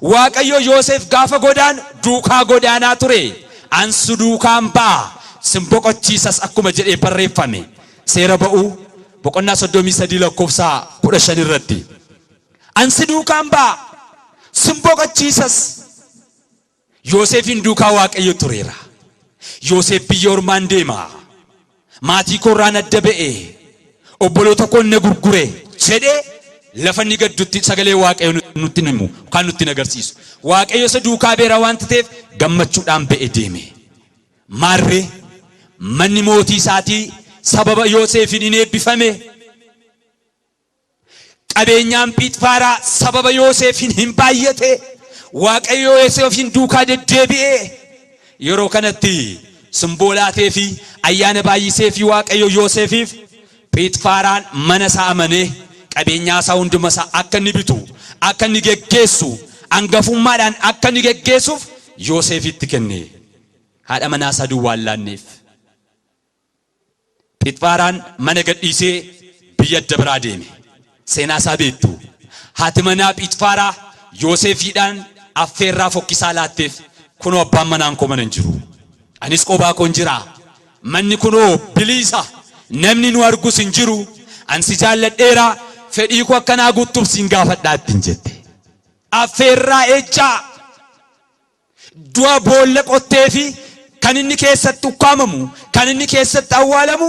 Waaqayyo Yoosef gaafa godaan duukaa godaanaa ture. Ansu duukaan ba'a sin boqochiisas akkuma jedhee barreeffame. Seera ba'uu boqonnaa 33 lakkoofsa 15 irratti. Ansi duukaan ba'a sin boqochiisas. Yoosefin duukaa Waaqayyo tureera. Yoosef biyya ormaan deema. Maatii koorraan adda ba'e. Obboloota koo na gurgure jedhee lafa inni gaddutti sagalee Waaqayyo nutti himu kan nutti agarsiisu. Waaqayyo isa duukaa beera waan ta'eef gammachuudhaan ba'e deeme. Maarree manni mootii isaatii sababa Yoosefin hin eebbifame. Qabeenyaan Phiixfaaraa sababa Yoosefin hin baay'ate. Waaqayyo Yoosefin duukaa deddeebi'e. Yeroo kanatti simboolaatee fi ayyaana baay'isee fi Waaqayyo Yoosefiif Phiixfaaraan mana isaa amanee qabeenyaa isaa hunduma isaa akka inni bitu akka inni geggeessu hangafummaadhaan akka inni geggeessuuf Yoosefitti kenne. Haadha manaa isaa duwwaan laanneef. Phiixfaaraan mana gadhiisee biyya adda biraa deeme. Seenaa isaa beektu. Haati manaa Phiixfaaraa Yoosefiidhaan affeerraa fokkisaa laatteef kunoo abbaan manaan koo mana hin jiru. Anis qophaa koo hin jira. Manni kunoo bilisa. Namni nu argus hin jiru. Ansi jaalladheera fedhii koo akkanaa guutuuf siin gaafadhaa ittiin jette. Affeerraa ejjaa. Du'a boolla qottee fi kan inni keessatti ukkaamamu kan inni keessatti awwaalamu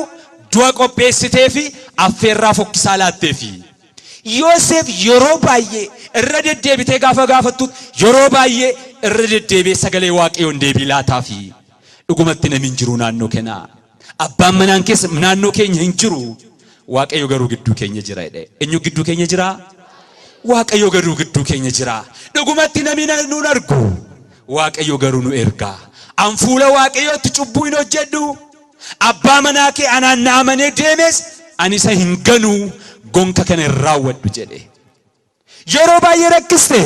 du'a qopheessitee fi affeerraa fokkisaa laattee fi. Yoosef yeroo baay'ee irra deddeebitee gaafa gaafattu yeroo baay'ee irra deddeebi'ee sagalee Waaqayyoon deebii laataa fi dhugumatti namni hin jiru naannoo keenyaa. Abbaan manaan keessa naannoo keenya hin jiru. Waaqayyo garuu gidduu keenya jira jedhe. Eenyu gidduu keenya jira? Waaqayyo garuu gidduu keenya jira. Dhugumatti namni nu argu. Waaqayyo garuu nu erga. An fuula Waaqayyootti cubbuu hin hojjedhu. Abbaa manaa kee anaan na amanee deemes ani isa hin ganu gonka kana hin raawwadhu jedhe. Yeroo baay'ee rakkiste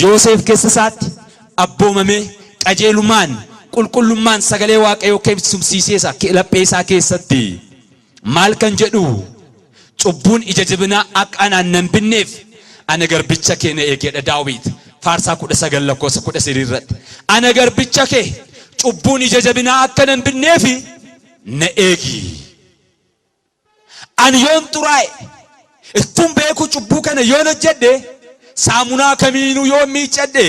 Yoosef keessa isaatti abboomamee qajeelummaan qulqullummaan sagalee Waaqayyoo keessumsiiseesa laphee isaa keessatti maal kan jedhu cubbuun ija jabinaa akka anaan nan binneef ana garbicha kee na eegedha Daawit faarsaa 19 lakkoofsa 13 irratti. Ana garbicha kee cubbuun ija jabinaa akka nan binneef na eegi. Ani yoon xuraa'e ittuun beeku cubbuu kana yoon hojjedhe saamunaa kamiinuu yoon miiccadhe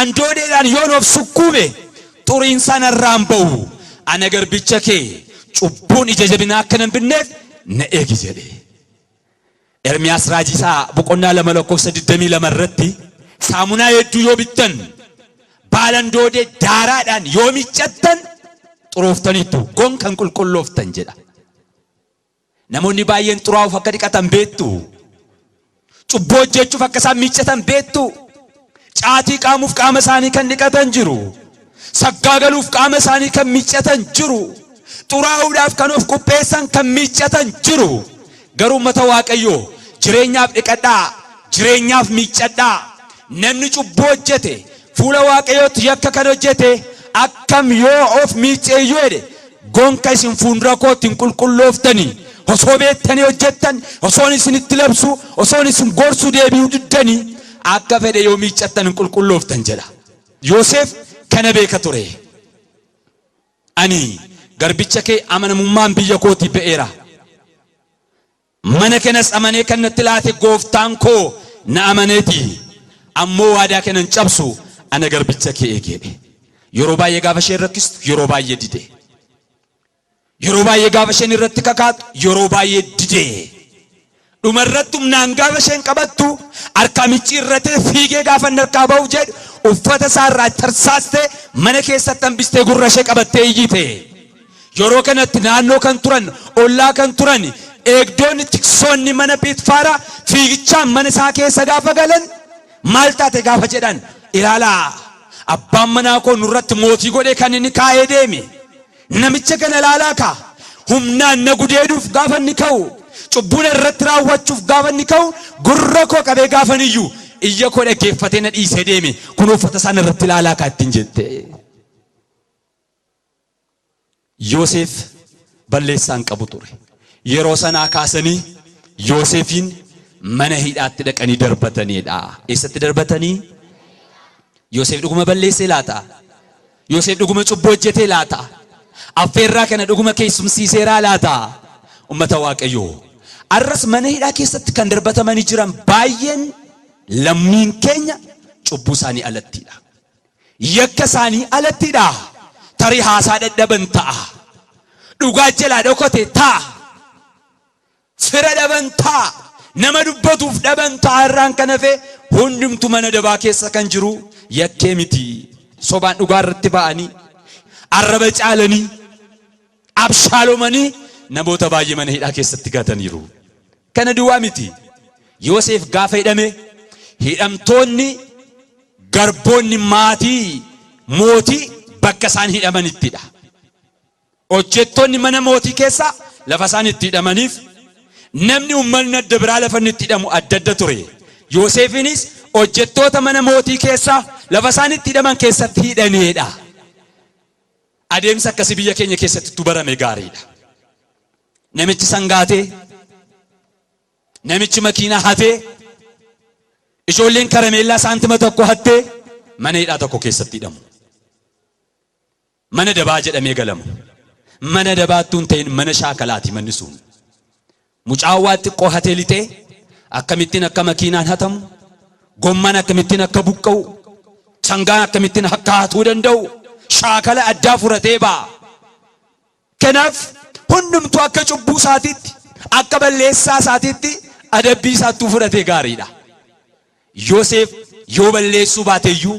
andoodeedhaan yoon of sukkuube xuriinsa narraan ba'u. Ana garbicha kee cubbuun ija jabinaa akka nan binneef na eegi jedhe. Ermiyaas raajii isaa boqonnaa 2 lakkoofsa 22 irratti saamunaa hedduu yoo bittan baalan doodee daaraadhaan yoo miiccattan xurooftaniittu gonkan qulqullooftan jedha. Namoonni baay'een xuraa'uuf akka dhiqatan beektu. Cubbuu hojjechuuf akka isaan miiccatan beektu. Caatii qaamuuf qaama isaanii kan dhiqatan jiru. Saggaagaluuf qaama isaanii kan miiccatan jiru. Xuraa'uudhaaf kan of qopheessan kan miiccatan jiru. Garuu ummata Waaqayyoo jireenyaaf dhiqadhaa, jireenyaaf miiccadhaa. Namni cubbuu hojjete fuula Waaqayyootti yakka kan hojjete akkam yoo of miicceeyyuu jedhe gonka isin fuuldura kootti hin qulqullooftanii osoo beektanii hojjettan osoon isinitti labsu osoon isin gorsuu deebi'uu diddanii akka fedhe yoo miiccattan hin qulqullooftan jedha. Yoosef kana beeka ture. Ani garbicha kee amanamummaan biyya kootii ba'eera. Mana kenas amanee kan natti laate gooftaan koo na amaneeti. Ammoo waadaa kanan cabsu ana garbicha kee eegedhe. Yeroo baay'ee gaafa isheen rakkistu yeroo baay'ee dide. Yeroo baay'ee gaafa isheen irratti kakaatu yeroo baay'ee dide. Dhumarratti humnaan gaafa isheen qabattu harka miccii irratti fiigee gaafa harkaa ba'u jedhu uffata isaa irraa tarsaastee mana keessatti hambistee gurra ishee qabattee iyyite. Yeroo kanatti naannoo kan turan ollaa kan turan eegdonni tiksoonni mana Pheexfaaraa fiigichaan mana isaa keessa gaafa galan maal taate gaafa jedhan ilaalaa abbaan manaa koo nurratti mootii godhee kan inni kaa'ee deeme namicha kana ilaalaa kaa humnaan na gudeeduuf gaafa inni ka'u cubbuna irratti raawwachuuf gaafa inni ka'u gurra koo qabee gaafa iyyuu iyya koo dhaggeeffatee na dhiisee deeme kun uffata isaan irratti ilaalaa kaa ittiin jette. Yoosef balleessaan qabu ture. Yeroo sanaa kaasanii Yoosefin mana hidhaatti dhaqanii darbataniidha. Eessatti darbatanii? Yoosef dhuguma balleessee laata? Yoosef dhuguma cubbuu hojjetee laata? Affeerraa kana dhuguma keessumsiiseeraa laata? Ummata Waaqayyoo. Arras mana hidhaa keessatti kan darbatamanii jiran baay'een lammiin keenya cubbuu isaanii alattiidha. Yakka isaanii alattiidha. Tarii haasaa dadhaban ta'a. Dhugaa jalaa dhokote ta'a. Fira dhaban ta'a. Nama dubbatuuf dhaban ta'a irraan kan hafe hundumtu mana dabaa keessa kan jiru yakkee miti. Sobaan dhugaa irratti ba'anii arraba caalanii abshaalomanii namoota baay'ee mana hidhaa keessatti gataniiru. Kana duwwaa miti. Yoosef gaafa hidhame hidhamtoonni garboonni maatii mootii bakka isaan hidhamanittidha. Hojjettoonni mana mootii keessa lafa isaan itti hidhamaniif namni uummanni adda biraa lafa inni itti hidhamu adda adda ture. Yoosefinis hojjettoota mana mootii keessa lafa isaan itti hidhaman keessatti hidhaneedha. Adeemsa akkasii biyya keenya keessatti barame gaariidha. Namichi sangaatee, namichi makiinaa hatee, ijoolleen karameellaa saantima tokko hattee mana hidhaa tokko keessatti hidhamu. Mana dabaa jedhamee galamu. Mana dabaattuun ta'in mana shaakalaati manni sun. Mucaawwaa xiqqoo hatee lixee akkamittiin akka makiinaan hatamu, gommaan akkamittiin akka buqqa'u, sangaan akkamittiin akka hatuu danda'u shaakala addaa furatee ba'a. Kanaaf hundumtuu akka cubbuu isaatiitti akka balleessaa isaatiitti adabbii isaattuu fudhatee gaariidha. Yoosef yoo balleessuu baateeyyuu,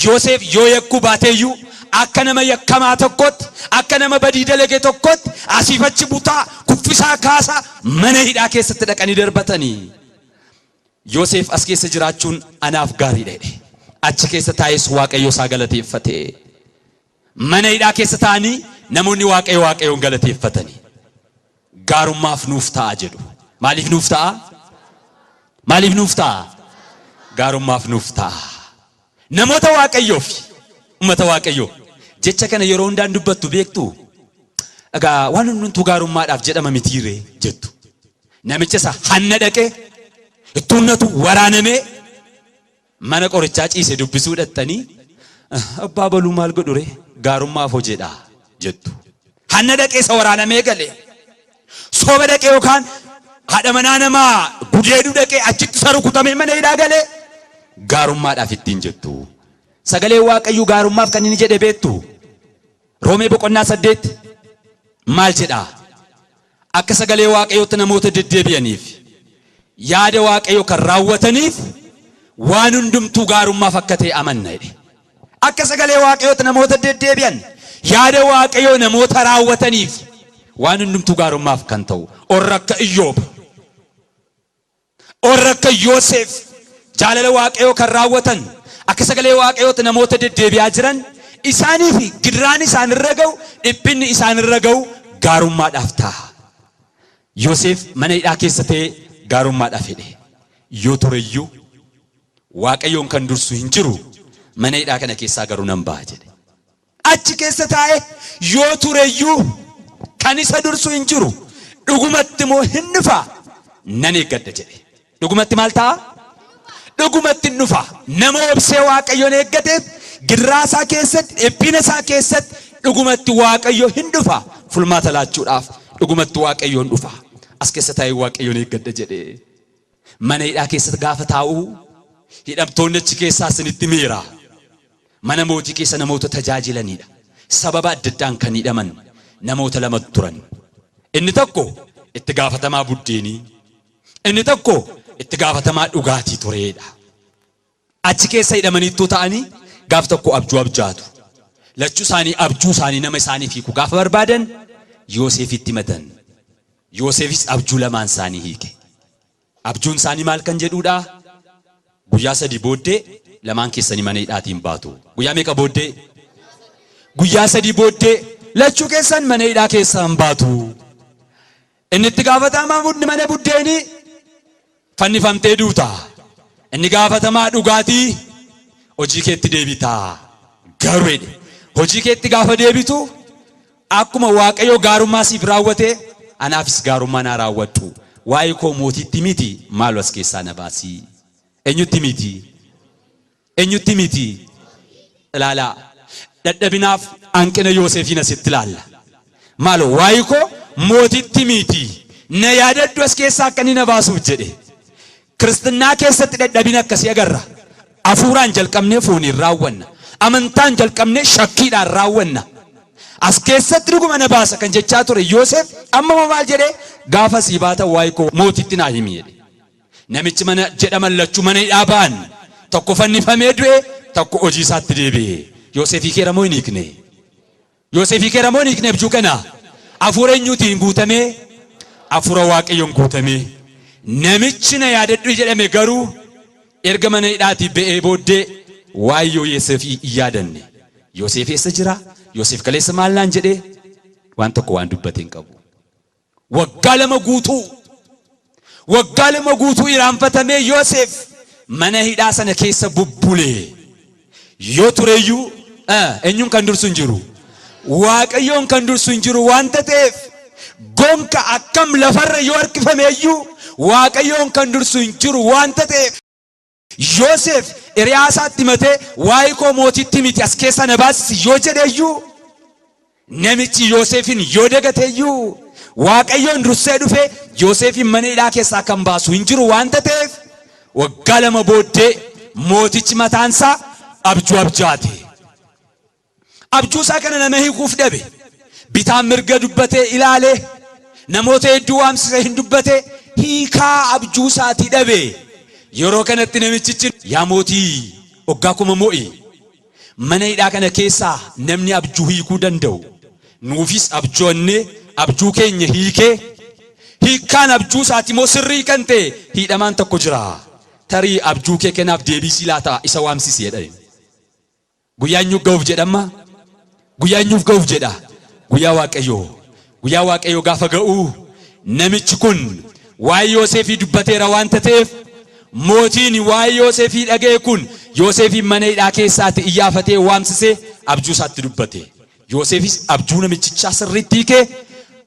Yoosef yoo yakkuu baateeyyuu akka nama yakkamaa tokkotti, akka nama badii dalage tokkotti asiif achi butaa kuffisaa kaasaa mana hidhaa keessatti dhaqanii darbatanii. Yoosef as keessa jiraachuun anaaf gaariidha. Achi keessa taa'es Waaqayyo isaa galateeffatee. Mana hidhaa keessa taa'anii namoonni Waaqayyoon galateeffatanii. Gaarummaaf nuuf ta'a jedhu. Maaliif nuuf ta'a? Maaliif nuuf ta'a? Gaarummaaf nuuf ta'a. Namoota Waaqayyoof ummata Waaqayyoo jecha kana yeroo hundaan dubbattu beektu. Egaa waan hundumtuu gaarummaadhaaf jedhama mitiiree jettu. Namicha isa hanna dhaqee ittuunnatu waraanamee mana qorichaa ciise dubbisuu dhattanii abbaa baluu maal godhure gaarummaaf hojedha jettu. Hanna dhaqee isa waraanamee gale sooba dhaqee yookaan haadha manaa namaa gudeeduu dhaqee achitti isa rukutamee mana hidhaa galee gaarummaadhaaf ittiin jettu. Sagalee Waaqayyoo gaarummaaf kan inni jedhe beektu. Roomee boqonnaa 8 maal jedha? Akka sagalee Waaqayyootti namoota deddeebi'aniif yaada Waaqayyoo kan raawwataniif waan hundumtuu gaarummaaf akka ta'e amanna jedhe. Akka sagalee Waaqayyootti namoota deddeebi'an yaada Waaqayyoo namoota raawwataniif waan hundumtuu gaarummaaf kan ta'u. Orra akka Iyyoob, orra akka Yoosef jaalala Waaqayyoo kan raawwatan akka sagalee Waaqayyootti namoota deddeebi'aa jiran isaaniif gidiraan isaan irra ga'u, dhiphinni isaan irra ga'u gaarummaadhaaf ta'a. Yoosef mana hidhaa keessa ta'ee gaarummaadhaaf hidhe. Yoo tureyyuu Waaqayyoon kan dursu hin jiru mana hidhaa kana keessaa garuu nan ba'a jedhe. Achi keessa taa'ee yoo tureyyuu kan isa dursu hin jiru dhugumatti moo hin dhufa nan eeggadha jedhe. Dhugumatti maal ta'a? Dhugumatti hin dhufa. Nama obsee Waaqayyoon eeggateef girraasaa keessatti, dhiphina isaa keessatti dhugumatti Waaqayyo hin dhufa. Fulmaata laachuudhaaf dhugumatti Waaqayyoon dhufa. As keessa taa'ee Waaqayyoon eeggadha jedhe. Mana hidhaa keessatti gaafa taa'u hidhamtoonni achi keessaa isinitti miira. Mana mootii keessa namoota tajaajilanidha. Sababa adda addaan kan hidhaman namoota lama turan. Inni tokko itti gaafatamaa buddeenii, inni tokko itti gaafatamaa dhugaatii tureedha. Achi keessa hidhamaniitu ta'anii gaaf tokko abjuu abjaatu. Lachuu isaanii abjuu isaanii nama isaanii fiiku gaafa barbaadan Yoosefitti himatan. Yoosefis abjuu lamaan isaanii hiike. Abjuun isaanii maal kan jedhuudha? Guyyaa sadii booddee lamaan keessanii mana hidhaatiin baatu. Guyyaa meeqa booddee? Guyyaa sadii booddee lachuu keessan mana hidhaa keessaan baatu. Inni itti gaafatamaa mana buddeenii fannifamtee duuta. Inni gaafatamaa dhugaatii hojii keetti deebitaa. Garuu hojii keetti gaafa deebitu akkuma Waaqayyo gaarummaa siif raawwate anaafis gaarummaa naa raawwadhu. Waa'ee koo mootiitti miti maal as keessaa na baasii. Eenyutti miti? Eenyutti miti? Ilaalaa dadhabinaaf hanqina Yoosefiin asitti ilaalla. Maaloo waa'ee koo mootiitti miti na yaadadhu as keessaa akka inni na baasuuf jedhe. Kiristinnaa keessatti dadhabina akkasii agarra. Hafuuraan jalqabnee fooniin raawwanna. Amantaan jalqabnee shakkiidhaan raawwanna. As keessatti dhuguma na baasa kan jechaa ture Yoosef amma maal jedhee gaafa sii baata waa'ee koo mootiitti naa himi jedhe. Namichi mana jedhaman lachuu mana hidhaa ba'an tokko fannifamee du'e tokko hojii isaatti deebi'e. Yoosefii keera moo hin hiikne? Yoosefii keera moo hin hiikne abjuu kana? Hafuura eenyuutiin guutamee? Hafuura Waaqayyoon guutamee. Namichi na yaadadhu jedhame garuu erga mana hidhaatii ba'ee booddee waa'ee Yoosefii yaadanne. Yoosef eessa jira? Yoosef kaleessa maal naan jedhee? Waan tokko waan dubbate hin qabu. Waggaa lama guutuu iraanfatamee Yoosef mana hidhaa sana keessa bubbulee. Yoo tureyyuu eenyuun kan dursu hin jiru? Waaqayyoon kan dursu hin jiru wanta ta'eef gonka akkam lafarra yoo harkifameeyyuu Waaqayyoon kan dursu hin jiru wanta ta'eef Yoosef Eriyaasaatti matee waa'ee koo mootiitti miti as keessa na baasisi yoo jedheeyyuu namichi Yoosefin yoo dagateeyyuu Waaqayyoon dursee dhufe Yoosefin mana hidhaa keessaa kan baasu hin jiru wanta ta'eef waggaa lama booddee mootichi mataansaa abjuu abjaate. Abjuu isaa kana nama hiikuuf dhabe. Bitaan mirga dubbatee ilaalee namoota hedduu waamsisee hin dubbate hiikaa abjuu isaatii dhabe. Yeroo kanatti namichichi yaa mootii oggaa kuma mo'i mana hidhaa kana keessaa namni abjuu hiikuu danda'u nuufis abjoonne abjuu keenya hiikee hiikaan abjuu isaatii moo sirrii kan ta'e hidhamaan tokko jira. Tarii abjuu kee kanaaf deebisii laata isa waamsisi jedhe. Guyyaan nuuf ga'uuf jedhama. Guyyaan nuuf ga'uuf jedha. Guyyaa Waaqayyoo gaafa ga'u namichi kun waa'ee Yoosefii dubbateera wanta ta'eef mootiin waa'ee Yoosefii dhaga'e kun Yoosefin mana hidhaa keessaatti iyyafatee waamsisee abjuu isaatti dubbate. Yoosefis abjuu namichichaa sirriitti hiikee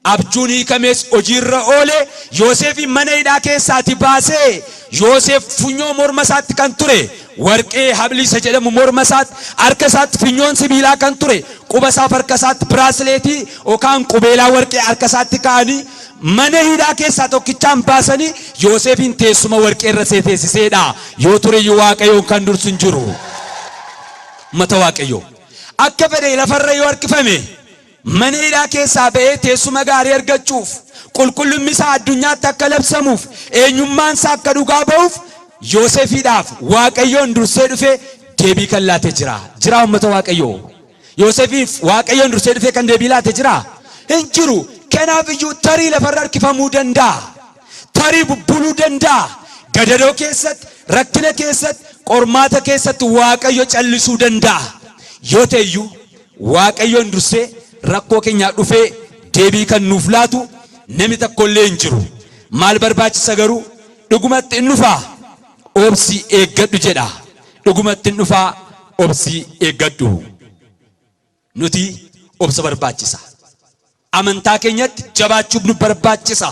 abjuun hiikamees hojiirra oole. Yoosefin mana hidhaa keessaatti baasee Yoosef funyoo morma isaatti kan ture warqee habliisa jedhamu morma isaatti harka isaatti funyoon sibiilaa kan ture quba isaaf harka isaatti biraasleetii yookaan qubeelaa warqee harka isaatti kaa'anii mana hidhaa keessaa tokkichaan baasanii Yoosefin teessuma warqee irra teessiseedha. Yoo ture Waaqayyoon kan dursu hin jiru. Mata Waaqayyoo akka fedhe lafarra yoo harkifame mana hidhaa keessaa ba'ee teessuma gaarii argachuuf qulqullummi isaa addunyaatti akka labsamuuf eenyummaan isaa akka dhugaa ba'uuf Yoosefiidhaaf Waaqayyoon dursee dhufe deebii kan laate jira. Jira ummata Waaqayyoo. Yoosefiif Waaqayyoon dursee dhufe kan deebii laate jira hin jiru. Kanaaf iyyuu tarii lafarra harkifamuu danda'a. Tarii bubbuluu danda'a. Gadadoo keessatti, rakkina keessatti, qormaata keessatti Waaqayyo callisuu danda'a. Yoo ta'eyyuu Waaqayyoon dursee rakkoo keenyaa dhufee deebii kan nuuf laatu namni tokkollee hin jiru. Maal barbaachisa garuu dhugumatti hin dhufaa obsi eeggadhu jedha. Dhugumatti hin dhufaa obsi eeggadhu. Nuti obsa barbaachisa. Amantaa keenyatti jabaachuuf nu barbaachisa.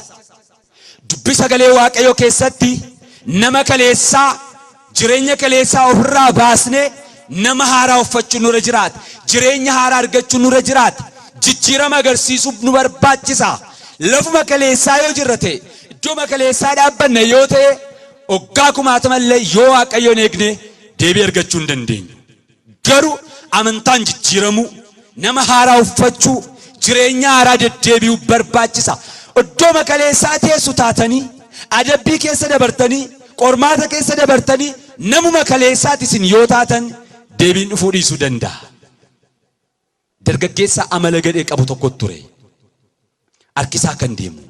Dubbii sagalee Waaqayyoo keessatti nama kaleessaa jireenya kaleessaa ofirraa baasnee nama haaraa uffachuu nurra jiraata. Jireenya haaraa argachuu nurra jiraata. Jijjiirama agarsiisuuf nu barbaachisa. Lafuma kaleessaa yoo jirrate iddoo kaleessaa dhaabbanne yoo ta'e oggaa kumaatamallee yoo Waaqayyoon eegne deebii argachuu hin dandeenyu. Garuu amantaan jijjiiramu nama haaraa uffachuu jireenya haaraa deddeebi'uu barbaachisa. Iddoo kaleessaa teessu taatanii adabbii keessa dabartanii qormaata keessa dabartanii namuma kaleessaati isin yoo taatan deebiin dhufuu dhiisuu danda'a. Dargaggeessa amala gadhee qabu tokko ture. Harkisaa kan deemu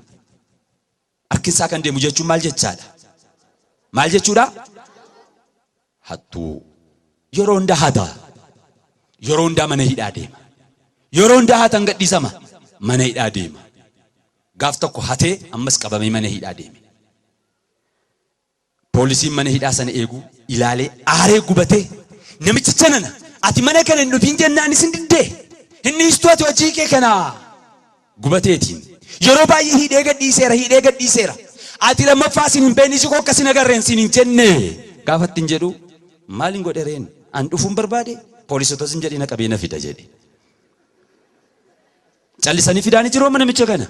harkisaa kan deemu jechuun maal jechaadha? Maal jechuudha? Hattuu. Yeroo hundaa hata. Yeroo hundaa mana hidhaa deema. Yeroo hundaa hatan gadhiisama. Mana hidhaa deema. Gaaf tokko hatee ammas qabamee mana hidhaa deeme. Poolisiin mana hidhaa sana eegu ilaalee aaree gubatee namicha sanana ati mana kana hin dhufin jennaan isin diddee inni istuu ati hojii kee kana gubateetiin yeroo baay'ee hidhee gadhiiseera ati lammaffaa isin hin beekne koo akkasin agarreen isin hin jenne gaafatti hin jedhu maaliin godhereen an dhufuun barbaade poolisoota isin jedhina qabeena fida jedhe callisanii fidaanii jiru amma namicha kana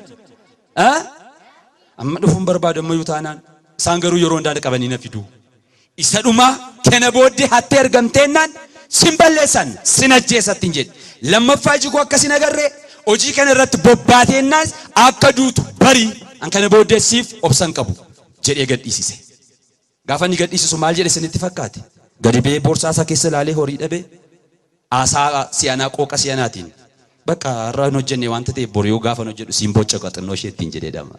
amma dhufuun barbaade amma yutaanaan isaan garuu yeroo hundaa qabanii na fidu isa dhuma kana booddee hattee ergamteennaan sin balleessan sin ajjeesatti hin jedhe lammaffaa iji koo akkasin agarree hojii kana irratti bobbaateennaan akka duutu barii an kana booddee siif obsan qabu jedhee gadhiisise. Gaafa inni gadhiisisu maal jedhe isinitti fakkaate? Gadi ba'ee boorsaa isaa keessa ilaalee horii dhabee aasaa siyaanaa qooqa siyaanaatiin bakka har'a hin hojjenne wanta ta'eef bor yoo gaafa hojjedhu siin bocca qaxannoo isheettiin jedheedhama.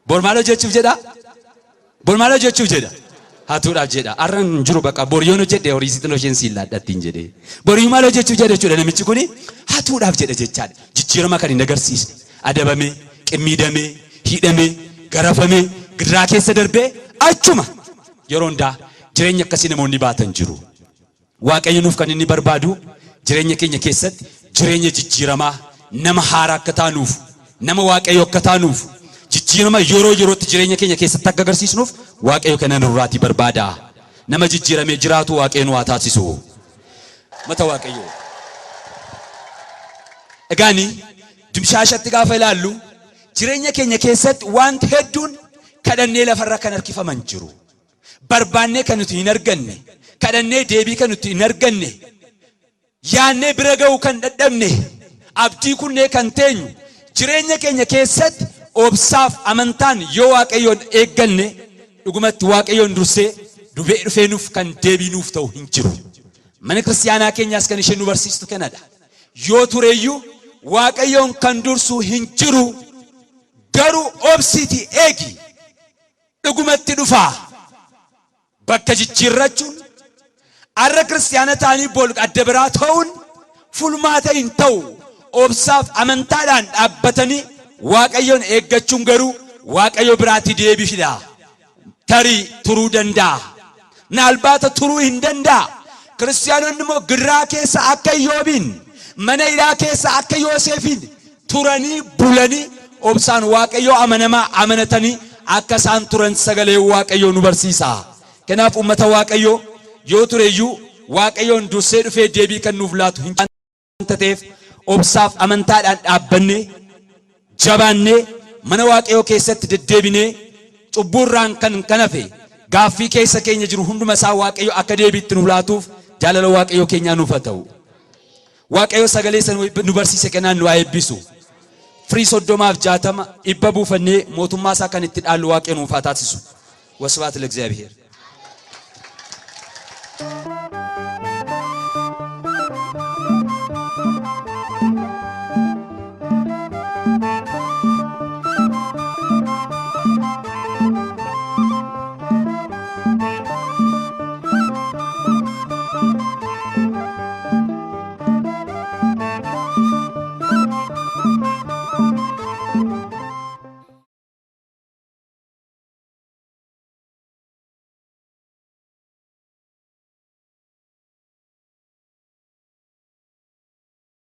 Bor maal hojjechuuf jedha? Bor maal hojjechuuf jedha? Hatuudhaaf jedha. Har'a hin jiru bakka bor yoo hojjedhe horii xixinnoo isheen siin laadhattiin jedhee. Bor yoo maal hojjechuuf jedha jechuudha namichi kuni hatuudhaaf jedha jechaadha. Jijjiirama kan hin agarsiisne adabamee qimmiidhamee hidhamee garafamee gidiraa keessa darbee achuma yeroo hundaa jireenya akkasii namoonni baatan jiru. Waaqayyo nuuf kan inni barbaadu jireenya keenya keessatti jireenya jijjiiramaa nama haaraa akka taanuuf nama waaqayyo akka taanuuf jijjiirama yeroo yerootti jireenya keenya keessatti akka agarsiisnuuf waaqayyo kana nurraatii barbaada. Nama jijjiiramee jiraatu waaqayyo nu haa taasisu. Mata waaqayyo. Egaani dimshaashatti gaafa ilaallu jireenya keenya keessatti wanti hedduun kadhannee lafarra kan harkifaman jiru. Barbaannee kan nuti hin arganne, kadhannee deebii kan nuti hin arganne, yaannee bira ga'uu kan dadhabne, abdii kunnee kan teenyu jireenya keenya keessatti obsaaf amantaan yoo waaqayyoon eegganne dhugumatti waaqayyoon dursee dhufee nuuf kan deebii nuuf ta'u hin jiru. Mana kiristaanaa keenyaas kan isheen nu barsiistu kanadha. Yoo tureeyyuu waaqayyoon kan dursu hin jiru. Garuu obsiti eegi dhugumatti dhufaa. Bakka jijjiirrachuun arra kiristaana ta'anii bol adda biraa ta'uun fulmaata hin ta'u. Obsaaf amantaadhaan dhaabbatanii waaqayyoon eeggachuun garuu waaqayyo biraatti deebii fida. Tarii turuu danda'a. Naalbaata turuu hin danda'a. Kiristaanonni immoo gidiraa keessa akka Iyyoobiin mana hidhaa keessa akka Yoosefiin turanii bulanii obsaan waaqayyo amanamaa amanatanii akka isaan turan sagalee waaqayyo nu barsiisa. Kanaaf ummata waaqayyo yoo tureeyyuu waaqayyoon dursee dhufee deebii kan nuuf laatu hin ta'eef obsaaf amantaadhaan dhaabbannee jabaannee mana waaqayyo keessatti deddeebinee cubburraan kan hafe gaaffii keessa keenya jiru hunduma isaa waaqayyo akka deebiitti nuuf laatuuf jaalala waaqayyo keenyaa nuuf haa ta'u. Waaqayyo sagalee sana nu barsiise kanaan nu haa eebbisu. Firii 30 dhibba buufannee mootummaa isaa kan itti dhaallu waaqayyo nuuf haa taasisu. Wasbaat ለእግዚአብሔር